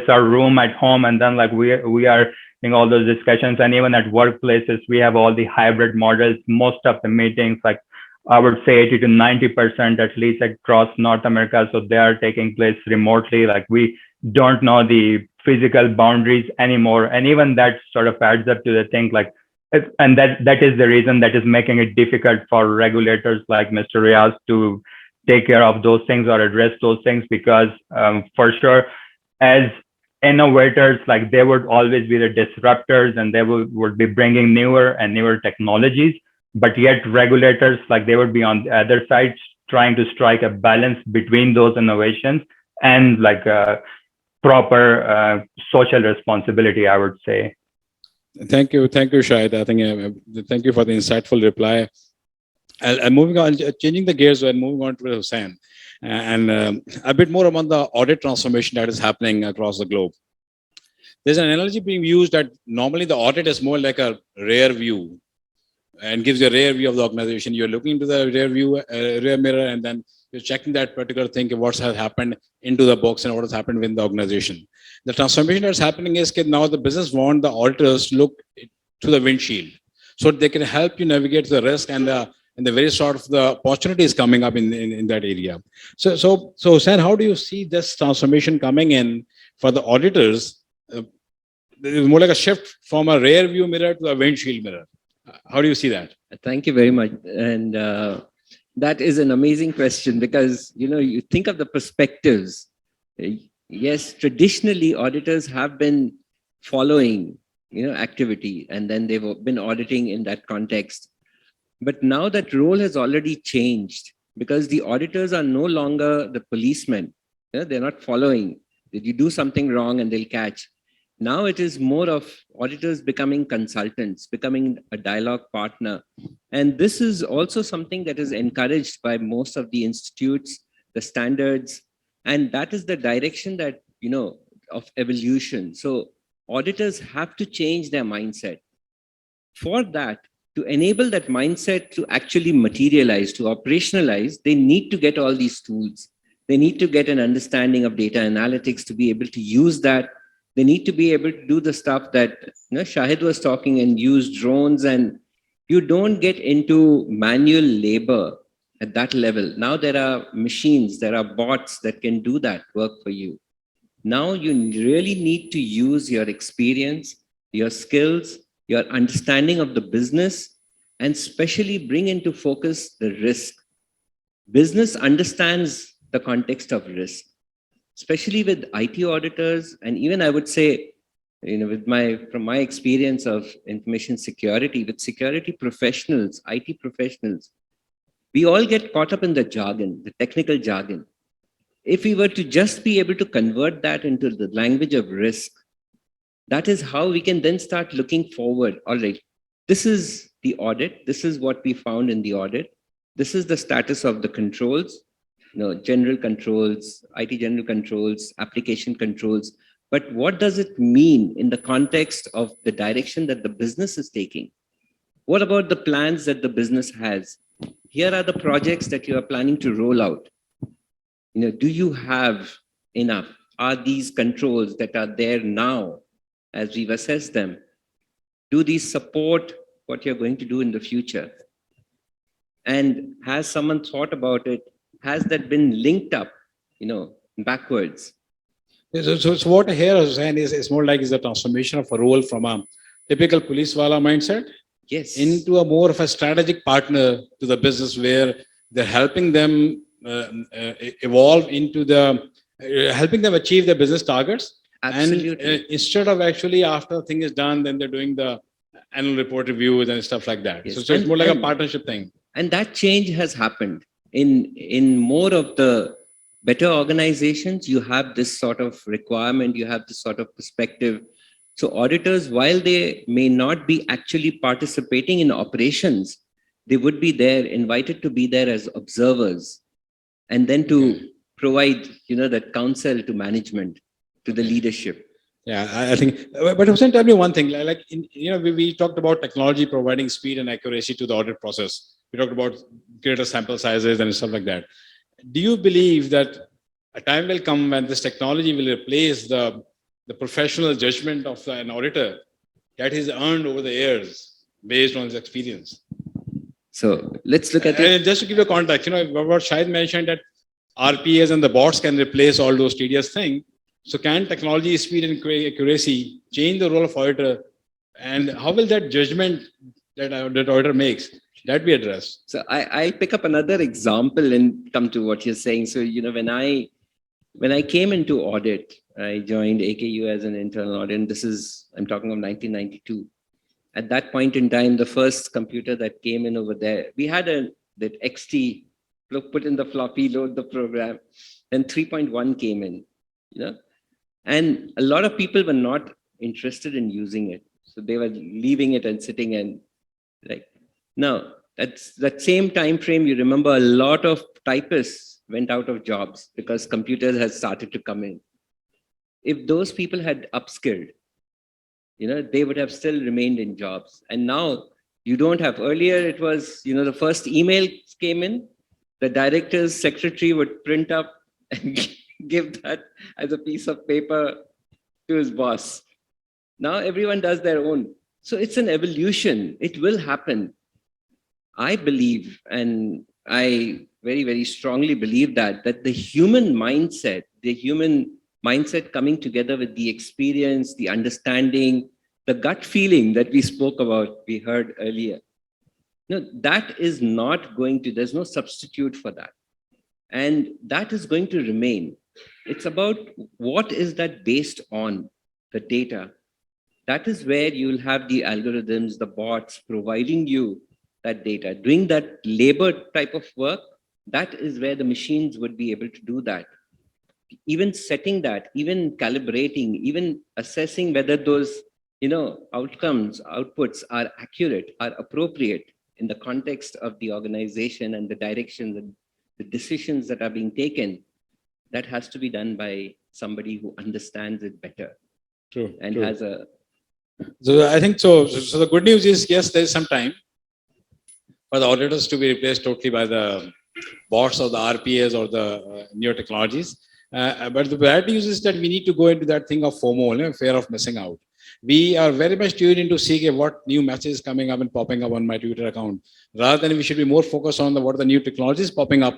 or room at home, and then like we are in all those discussions. And even at workplaces, we have all the hybrid models. Most of the meetings, like I would say 80 to 90% at least across North America, so they are taking place remotely. Like we don't know the physical boundaries anymore, and even that sort of adds up to the thing. Like, and that is the reason that is making it difficult for regulators like Mr. Riaz to take care of those things or address those things, because for sure, as innovators, like they would always be the disruptors, and they would be bringing newer and newer technologies. But yet regulators, like they would be on the other side trying to strike a balance between those innovations and like proper social responsibility, I would say. Thank you, Shahid. I think thank you for the insightful reply. I'm moving on, changing the gears and moving on to Hussein, and a bit more about the audit transformation that is happening across the globe. There's an analogy being used that normally the audit is more like a rear view, and gives you a rear view of the organization. You're looking into the rear mirror, and then you're checking that particular thing, what has happened into the box and what has happened within the organization. The transformation that's happening is that now the business want the auditors to look to the windshield, so they can help you navigate the risk and the very sort of the opportunities coming up in that area. So Hussein, how do you see this transformation coming in for the auditors? More like a shift from a rear view mirror to a windshield mirror. How do you see that? Thank you very much. And that is an amazing question, because, you think of the perspectives. Yes, traditionally auditors have been following, activity, and then they've been auditing in that context. But now that role has already changed, because the auditors are no longer the policemen. They're not following. Did you do something wrong and they'll catch? Now it is more of auditors becoming consultants, becoming a dialogue partner. And this is also something that is encouraged by most of the institutes, the standards, and that is the direction that, of evolution. So auditors have to change their mindset. For that, to enable that mindset to actually materialize, to operationalize, they need to get all these tools. They need to get an understanding of data analytics to be able to use that. They need to be able to do the stuff that Shahid was talking and use drones, and you don't get into manual labor at that level. Now there are machines, there are bots that can do that work for you. Now you really need to use your experience, your skills, your understanding of the business, and especially bring into focus the risk. Business understands the context of risk, especially with IT auditors, and even I would say, from my experience of information security, with security professionals, IT professionals, we all get caught up in the jargon, the technical jargon. If we were to just be able to convert that into the language of risk, that is how we can then start looking forward. All right, this is the audit. This is what we found in the audit. This is the status of the controls, general controls, IT general controls, application controls. But what does it mean in the context of the direction that the business is taking? What about the plans that the business has? Here are the projects that you are planning to roll out. Do you have enough? Are these controls that are there now, as we've assessed them, do these support what you're going to do in the future? And has someone thought about it? Has that been linked up, backwards? So what I hear, Hussein, is more like is the transformation of a role from a typical police wala mindset into a more of a strategic partner to the business, where they're helping them evolve into helping them achieve their business targets. Absolutely. And instead of actually after the thing is done, then they're doing the annual report reviews and stuff like that. Yes. So it's more like a partnership thing. And that change has happened in more of the better organizations. You have this sort of requirement, you have this sort of perspective. So auditors, while they may not be actually participating in operations, they would be there, invited to be there as observers, and then to provide, that counsel to management, to the leadership. Yeah, I think, but Hussein, tell me one thing, we talked about technology providing speed and accuracy to the audit process. We talked about greater sample sizes and stuff like that. Do you believe that a time will come when this technology will replace the professional judgment of an auditor that he's earned over the years based on his experience? So let's look at it. Just to give you a context, what Shahid mentioned, that RPAs and the bots can replace all those tedious things. So can technology, speed and accuracy change the role of auditor? And how will that judgment that auditor makes, that be addressed? So I pick up another example and come to what you're saying. So, when I came into audit, I joined AKU as an internal audit. I'm talking of 1992. At that point in time, the first computer that came in over there, we had that XT, put in the floppy, load the program. Then 3.1 came in, and a lot of people were not interested in using it. So they were leaving it and sitting and now that's that same time frame. You remember a lot of typists went out of jobs because computers had started to come in. If those people had upskilled, they would have still remained in jobs. And now you don't have. Earlier it was, the first email came in, the director's secretary would print up and give that as a piece of paper to his boss. Now everyone does their own. So it's an evolution. It will happen. I believe, and I very, very strongly believe that the human mindset coming together with the experience, the understanding, the gut feeling that we spoke about, we heard earlier, that is not going to, there's no substitute for that. And that is going to remain. It's about what is that based on, the data. That is where you'll have the algorithms, the bots providing you that data, doing that labor type of work. That is where the machines would be able to do that. Even setting that, even calibrating, even assessing whether those, outcomes, outputs are accurate, are appropriate in the context of the organization and the directions and the decisions that are being taken. That has to be done by somebody who understands it better. True. And has a. So I think so. So the good news is, yes, there is some time, for the auditors to be replaced totally by the bots or the RPAs or the newer technologies. But the bad news is that we need to go into that thing of FOMO, fear of missing out. We are very much tuned into seeing what new messages coming up and popping up on my Twitter account, rather than we should be more focused on what are the new technologies popping up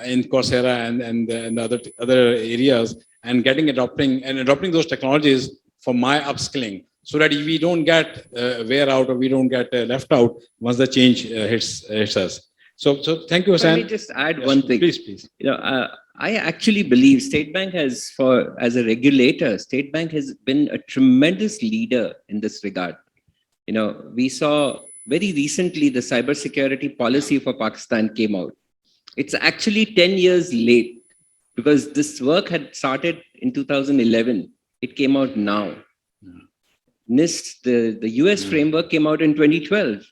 in Coursera and other areas, and adopting those technologies for my upskilling, so that we don't get wear out or we don't get left out once the change hits us. So thank you, Hussein. Let me just add one thing. Please. I actually believe State Bank as a regulator, State Bank has been a tremendous leader in this regard. We saw very recently the cybersecurity policy for Pakistan came out. It's actually 10 years late, because this work had started in 2011. It came out now. NIST, the US framework came out in 2012.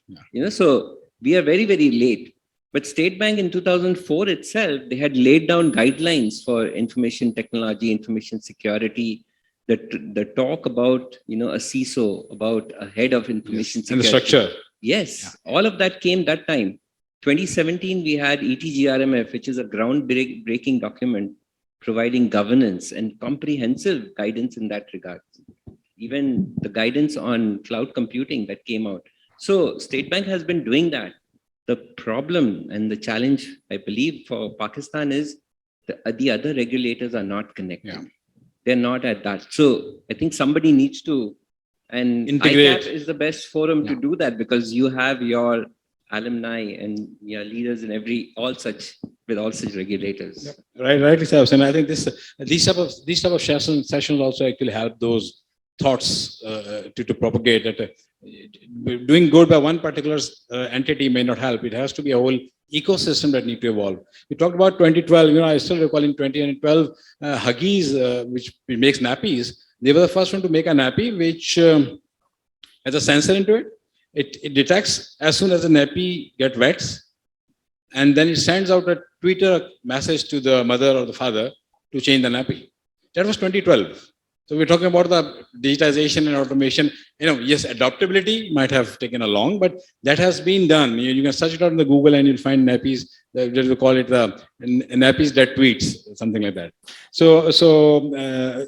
So we are very, very late. But State Bank in 2004 itself, they had laid down guidelines for information technology, information security, the talk about, a CISO, about a head of information security. And the structure. Yes, all of that came that time. 2017, we had ETGRMF, which is a groundbreaking document providing governance and comprehensive guidance in that regard. Even the guidance on cloud computing that came out. So State Bank has been doing that. The problem and the challenge, I believe, for Pakistan is the other regulators are not connected. Yeah. They're not at that. So I think somebody needs to, and integrate. ICAP is the best forum to do that, because you have your alumni and your leaders in all such regulators. Yeah. Rightly said, and I think these type of sessions also actually help those thoughts to propagate that doing good by one particular entity may not help. It has to be a whole ecosystem that need to evolve. We talked about 2012. I still recall in 2012, Huggies, which makes nappies, they were the first one to make a nappy which has a sensor into it. It detects as soon as the nappy gets wet, and then it sends out a Twitter message to the mother or the father to change the nappy. That was 2012. So we're talking about the digitization and automation. Yes, adaptability might have taken a long, but that has been done. You can search it out in the Google and you'll find nappies. They call it the nappies that tweets, something like that. So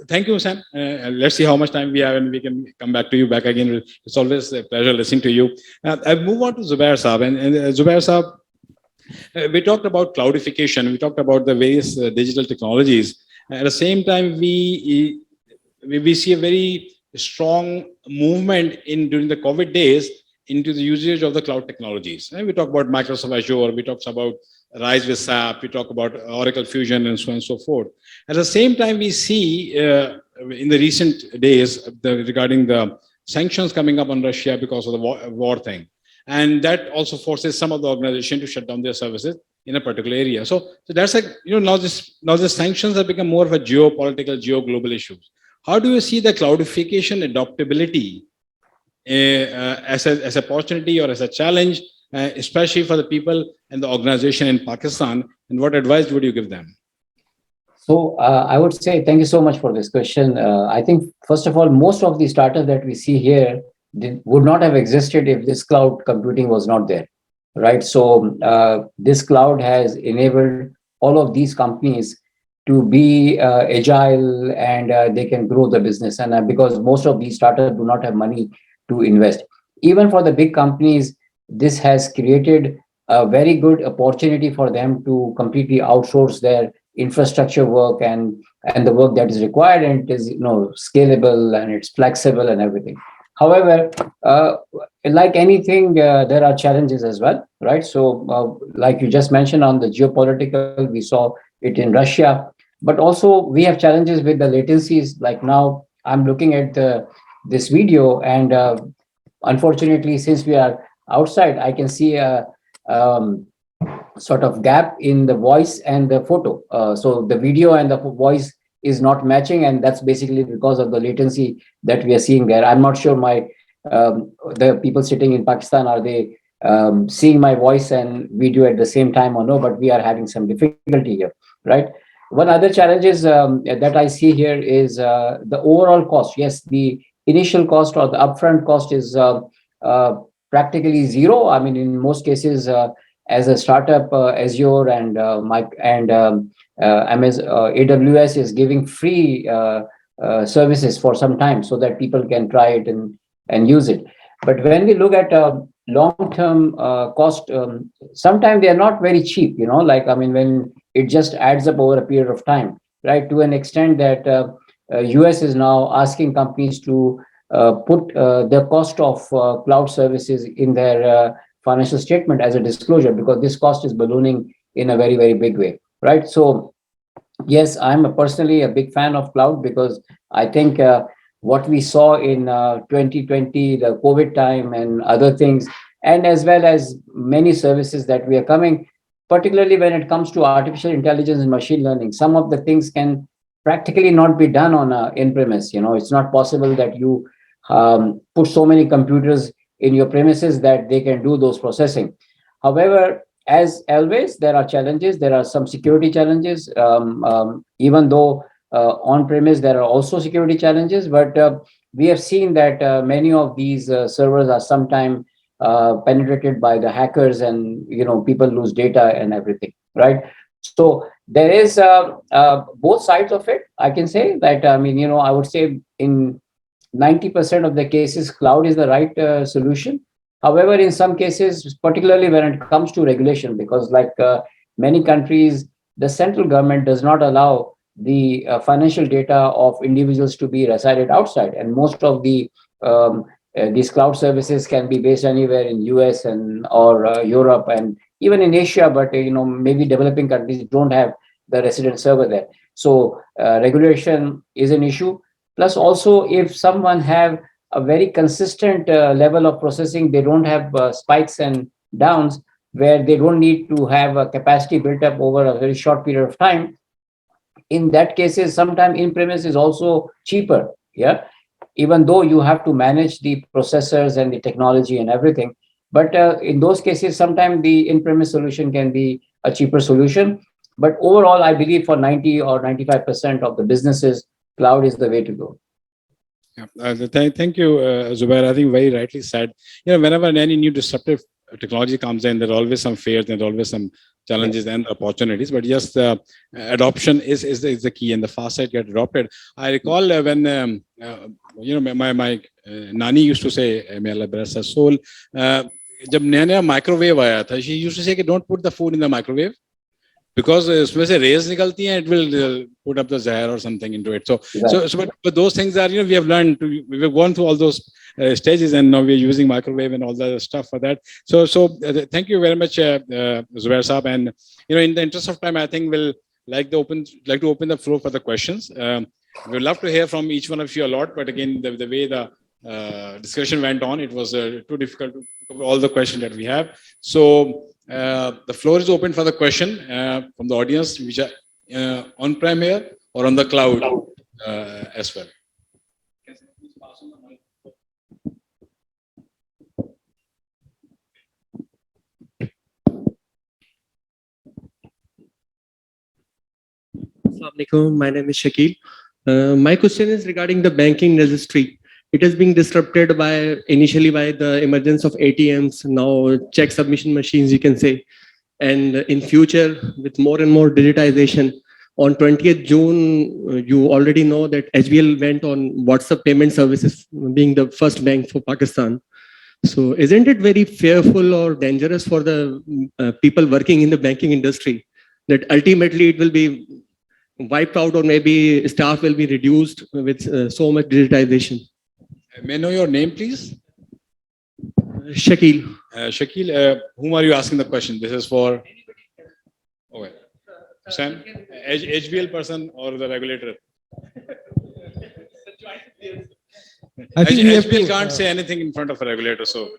thank you, Sam. Let's see how much time we have, and we can come back to you back again. It's always a pleasure listening to you. I move on to Zubair Saab. And Zubair Saab, we talked about cloudification. We talked about the various digital technologies. At the same time, we see a very strong movement during the COVID days into the usage of the cloud technologies. And we talk about Microsoft Azure, we talk about Rise with SAP, we talk about Oracle Fusion, and so on and so forth. At the same time, we see in the recent days regarding the sanctions coming up on Russia because of the war thing. And that also forces some of the organization to shut down their services in a particular area. So that's like, now the sanctions have become more of a geopolitical, global issues. How do you see the cloudification adaptability as an opportunity or as a challenge, especially for the people and the organization in Pakistan? And what advice would you give them? So I would say, thank you so much for this question. I think, first of all, most of the startups that we see here would not have existed if this cloud computing was not there, right? So this cloud has enabled all of these companies to be agile, and they can grow the business. And because most of these startups do not have money to invest. Even for the big companies, this has created a very good opportunity for them to completely outsource their infrastructure work and the work that is required, and it is scalable and it's flexible and everything. However, like anything, there are challenges as well, right? So like you just mentioned on the geopolitical, we saw it in Russia, but also we have challenges with the latencies. Like now I'm looking at this video, and unfortunately, since we are outside, I can see a sort of gap in the voice and the photo. So the video and the voice is not matching, and that's basically because of the latency that we are seeing there. I'm not sure the people sitting in Pakistan, are they seeing my voice and video at the same time or no, but we are having some difficulty here, right? One other challenge is that I see here is the overall cost. Yes, the initial cost or the upfront cost is practically zero. I mean, in most cases, as a startup, Azure and AWS is giving free services for some time so that people can try it and use it. But when we look at long-term cost, sometimes they are not very cheap, like, I mean, when it just adds up over a period of time, right? To an extent that US is now asking companies to put the cost of cloud services in their financial statement as a disclosure, because this cost is ballooning in a very, very big way, right? So yes, I'm personally a big fan of cloud, because I think what we saw in 2020, the COVID time and other things, and as well as many services that we are coming, particularly when it comes to artificial intelligence and machine learning, some of the things can practically not be done on a in-premise. It's not possible that you put so many computers in your premises that they can do those processing. However, as always, there are challenges. There are some security challenges, even though on-premise there are also security challenges. But we have seen that many of these servers are sometimes penetrated by the hackers, and people lose data and everything, right? So there is both sides of it. I can say that. I mean, I would say in 90% of the cases, cloud is the right solution. However, in some cases, particularly when it comes to regulation, because like many countries, the central government does not allow the financial data of individuals to be resided outside. And most of these cloud services can be based anywhere in US or Europe and even in Asia, but maybe developing countries don't have the resident server there. So regulation is an issue. Plus, also, if someone have a very consistent level of processing, they don't have spikes and downs where they don't need to have a capacity built up over a very short period of time. In that cases, sometimes in-premise is also cheaper. Yeah, even though you have to manage the processors and the technology and everything. But in those cases, sometimes the in-premise solution can be a cheaper solution. But overall, I believe for 90 or 95% of the businesses, cloud is the way to go. Yeah, thank you, Zubair. I think very rightly said. Whenever any new disruptive technology comes in, there are always some fears, there are always some challenges and opportunities. But yes, the adoption is the key, and the faster it gets adopted. I recall when my nani used to say, "May Allah bless her soul." जब नया microwave आया था, she used to say, "Don't put the food in the microwave, because उसमें से rays निकलती हैं, it will put up the zahar or something into it." So but those things are, we have learned, we've gone through all those stages, and now we're using microwave and all the stuff for that. So thank you very much, Zubair Saab. And in the interest of time, I think we'll like to open the floor for the questions. We'd love to hear from each one of you a lot, but again, the way the discussion went on, it was too difficult to cover all the questions that we have. So the floor is open for the question from the audience, which are on-prem here or on the cloud as well. Assalamualaikum. My name is Shakil. My question is regarding the banking registry. It is being disrupted initially by the emergence of ATMs, now check submission machines, you can say. And in future, with more and more digitization, on 20th June, you already know that HBL went on WhatsApp payment services, being the first bank for Pakistan. So isn't it very fearful or dangerous for the people working in the banking industry that ultimately it will be wiped out, or maybe staff will be reduced with so much digitization? May I know your name, please? Shakil. Shakil, whom are you asking the question? This is for... Okay. Sam, HBL person or the regulator? I think HBL can't say anything in front of a regulator, so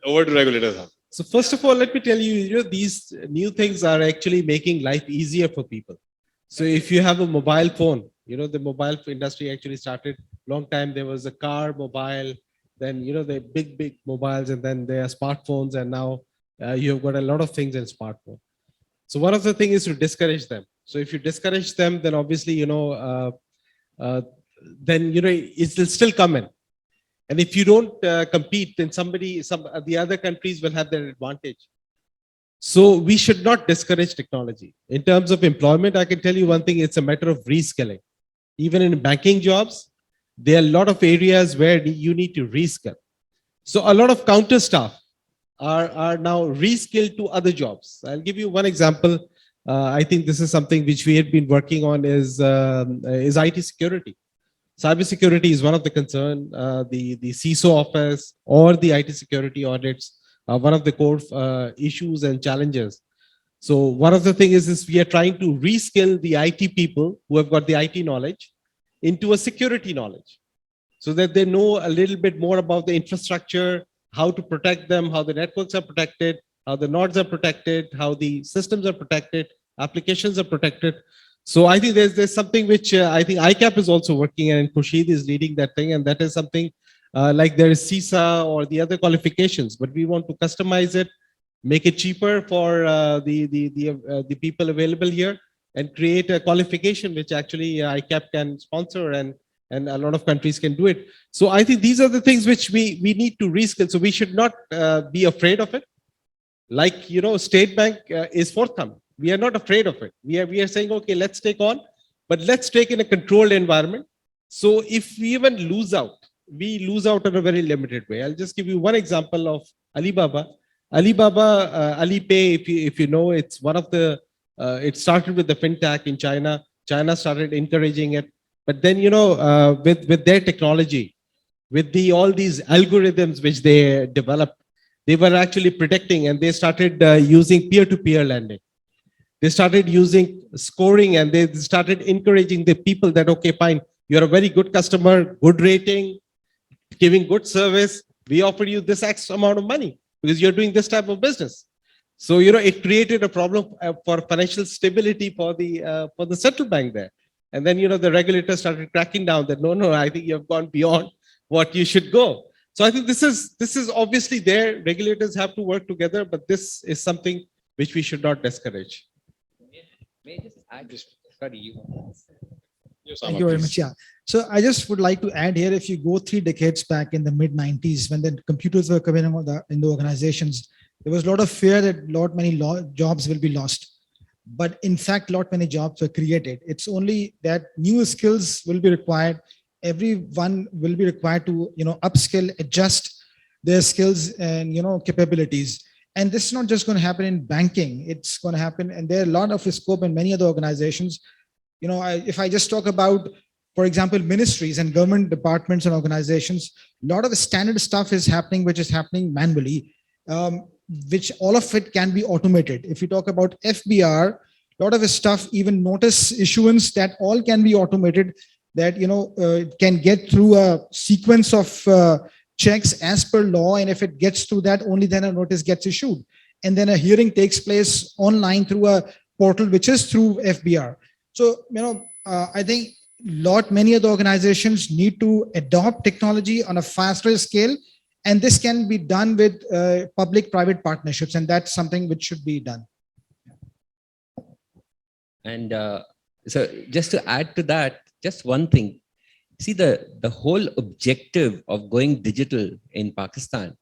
over to regulators. So first of all, let me tell you, these new things are actually making life easier for people. So if you have a mobile phone, the mobile industry actually started long time. There was a car, mobile, then, the big mobiles, and then there are smartphones, and now you have got a lot of things in smartphone. So one of the things is to discourage them. So if you discourage them, then obviously, then, it will still come in. And if you don't compete, then the other countries will have their advantage. So we should not discourage technology. In terms of employment, I can tell you one thing, it's a matter of reskilling. Even in banking jobs, there are a lot of areas where you need to reskill. So a lot of counter staff are now reskilled to other jobs. I'll give you one example. I think this is something which we had been working on is IT security. Cybersecurity is one of the concern. The CISO office or the IT security audits are one of the core issues and challenges. So one of the things is we are trying to reskill the IT people who have got the IT knowledge into a security knowledge, so that they know a little bit more about the infrastructure, how to protect them, how the networks are protected, how the nodes are protected, how the systems are protected, applications are protected. So I think there's something which I think ICAP is also working, and Rashid is leading that thing, and that is something like there is CISA or the other qualifications, but we want to customize it, make it cheaper for the people available here, and create a qualification which actually ICAP can sponsor, and a lot of countries can do it. So I think these are the things which we need to reskill. So we should not be afraid of it. Like, you know, State Bank is forthcoming. We are not afraid of it. We are saying, okay, let's take on, but let's take in a controlled environment. So if we even lose out, we lose out in a very limited way. I'll just give you one example of Alibaba. Alipay, if you know, it's one of the, it started with the fintech in China. China started encouraging it. But then, you know, with their technology, with all these algorithms which they developed, they were actually predicting, and they started using peer-to-peer lending. They started using scoring, and they started encouraging the people that, okay, fine, you're a very good customer, good rating, giving good service. We offer you this X amount of money because you're doing this type of business. So, you know, it created a problem for financial stability for the central bank there. And then, you know, the regulators started cracking down that, no, I think you have gone beyond what you should go. So I think this is obviously there. Regulators have to work together, but this is something which we should not discourage. May I just add this? Sorry, you. Thank you very much. Yeah. So I just would like to add here, if you go 3 decades back in the mid-90s, when the computers were coming in the organizations, there was a lot of fear that many jobs will be lost. But in fact, many jobs were created. It's only that new skills will be required. Everyone will be required to, you know, upskill, adjust their skills and, you know, capabilities. And this is not just going to happen in banking. It's going to happen, and there are a lot of scope in many other organizations. You know, if I just talk about, for example, ministries and government departments and organizations, a lot of the standard stuff is happening, which is happening manually, which all of it can be automated. If you talk about FBR, a lot of the stuff, even notice issuance, that all can be automated, that, you know, can get through a sequence of checks as per law. And if it gets through that, only then a notice gets issued. And then a hearing takes place online through a portal, which is through FBR. So, you know, I think many of the organizations need to adopt technology on a faster scale. And this can be done with public-private partnerships. And that's something which should be done. And so just to add to that, just one thing. See, the whole objective of going digital in Pakistan,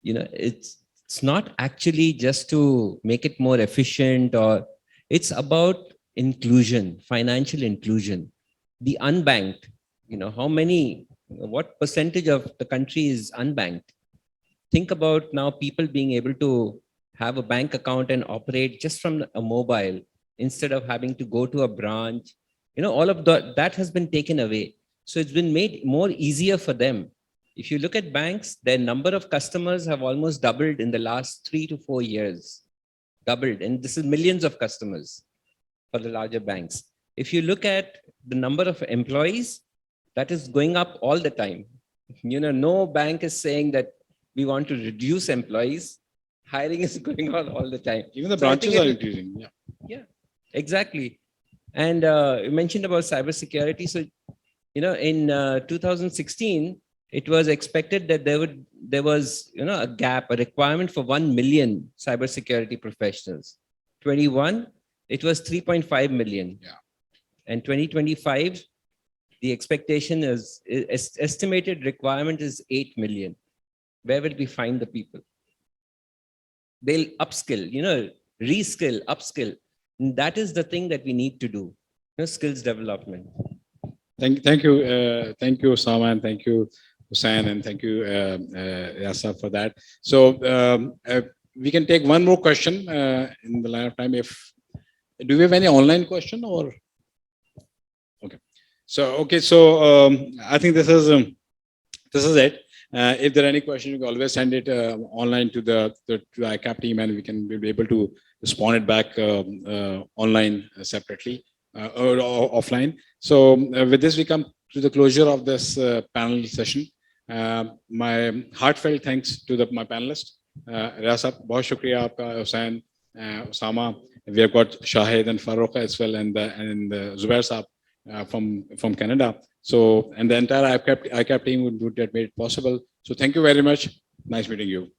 you know, it's not actually just to make it more efficient, or it's about inclusion, financial inclusion. The unbanked, you know, what percentage of the country is unbanked? Think about now people being able to have a bank account and operate just from a mobile instead of having to go to a branch. You know, all of that has been taken away. So it's been made more easier for them. If you look at banks, their number of customers have almost doubled in the last 3 to 4 years. Doubled. And this is millions of customers for the larger banks. If you look at the number of employees, that is going up all the time. You know, no bank is saying that we want to reduce employees. Hiring is going on all the time. Even the branches are increasing. Yeah. Yeah, exactly. And you mentioned about cybersecurity. So, you know, in 2016, it was expected that there was, you know, a gap, a requirement for 1 million cybersecurity professionals. 21, it was 3.5 million. Yeah. And 2025, the expectation is estimated requirement is 8 million. Where will we find the people? They'll upskill, reskill, upskill. And that is the thing that we need to do, skills development. Thank you, Usama, and thank you, Hussein, and thank you, Yasa, for that. So we can take one more question in the line of time. Do we have any online question or? Okay. So I think this is it. If there are any questions, you can always send it online to the ICAP team, and we can be able to respond it back online separately or offline. So with this, we come to the closure of this panel session. My heartfelt thanks to my panelists. Riaz sahab, bahut shukriya aapka, Hussein, Usama. We have got Shahid and Farrukh as well, and Zubair sahab from Canada. So, and the entire ICAP team would have made it possible. So thank you very much. Nice meeting you.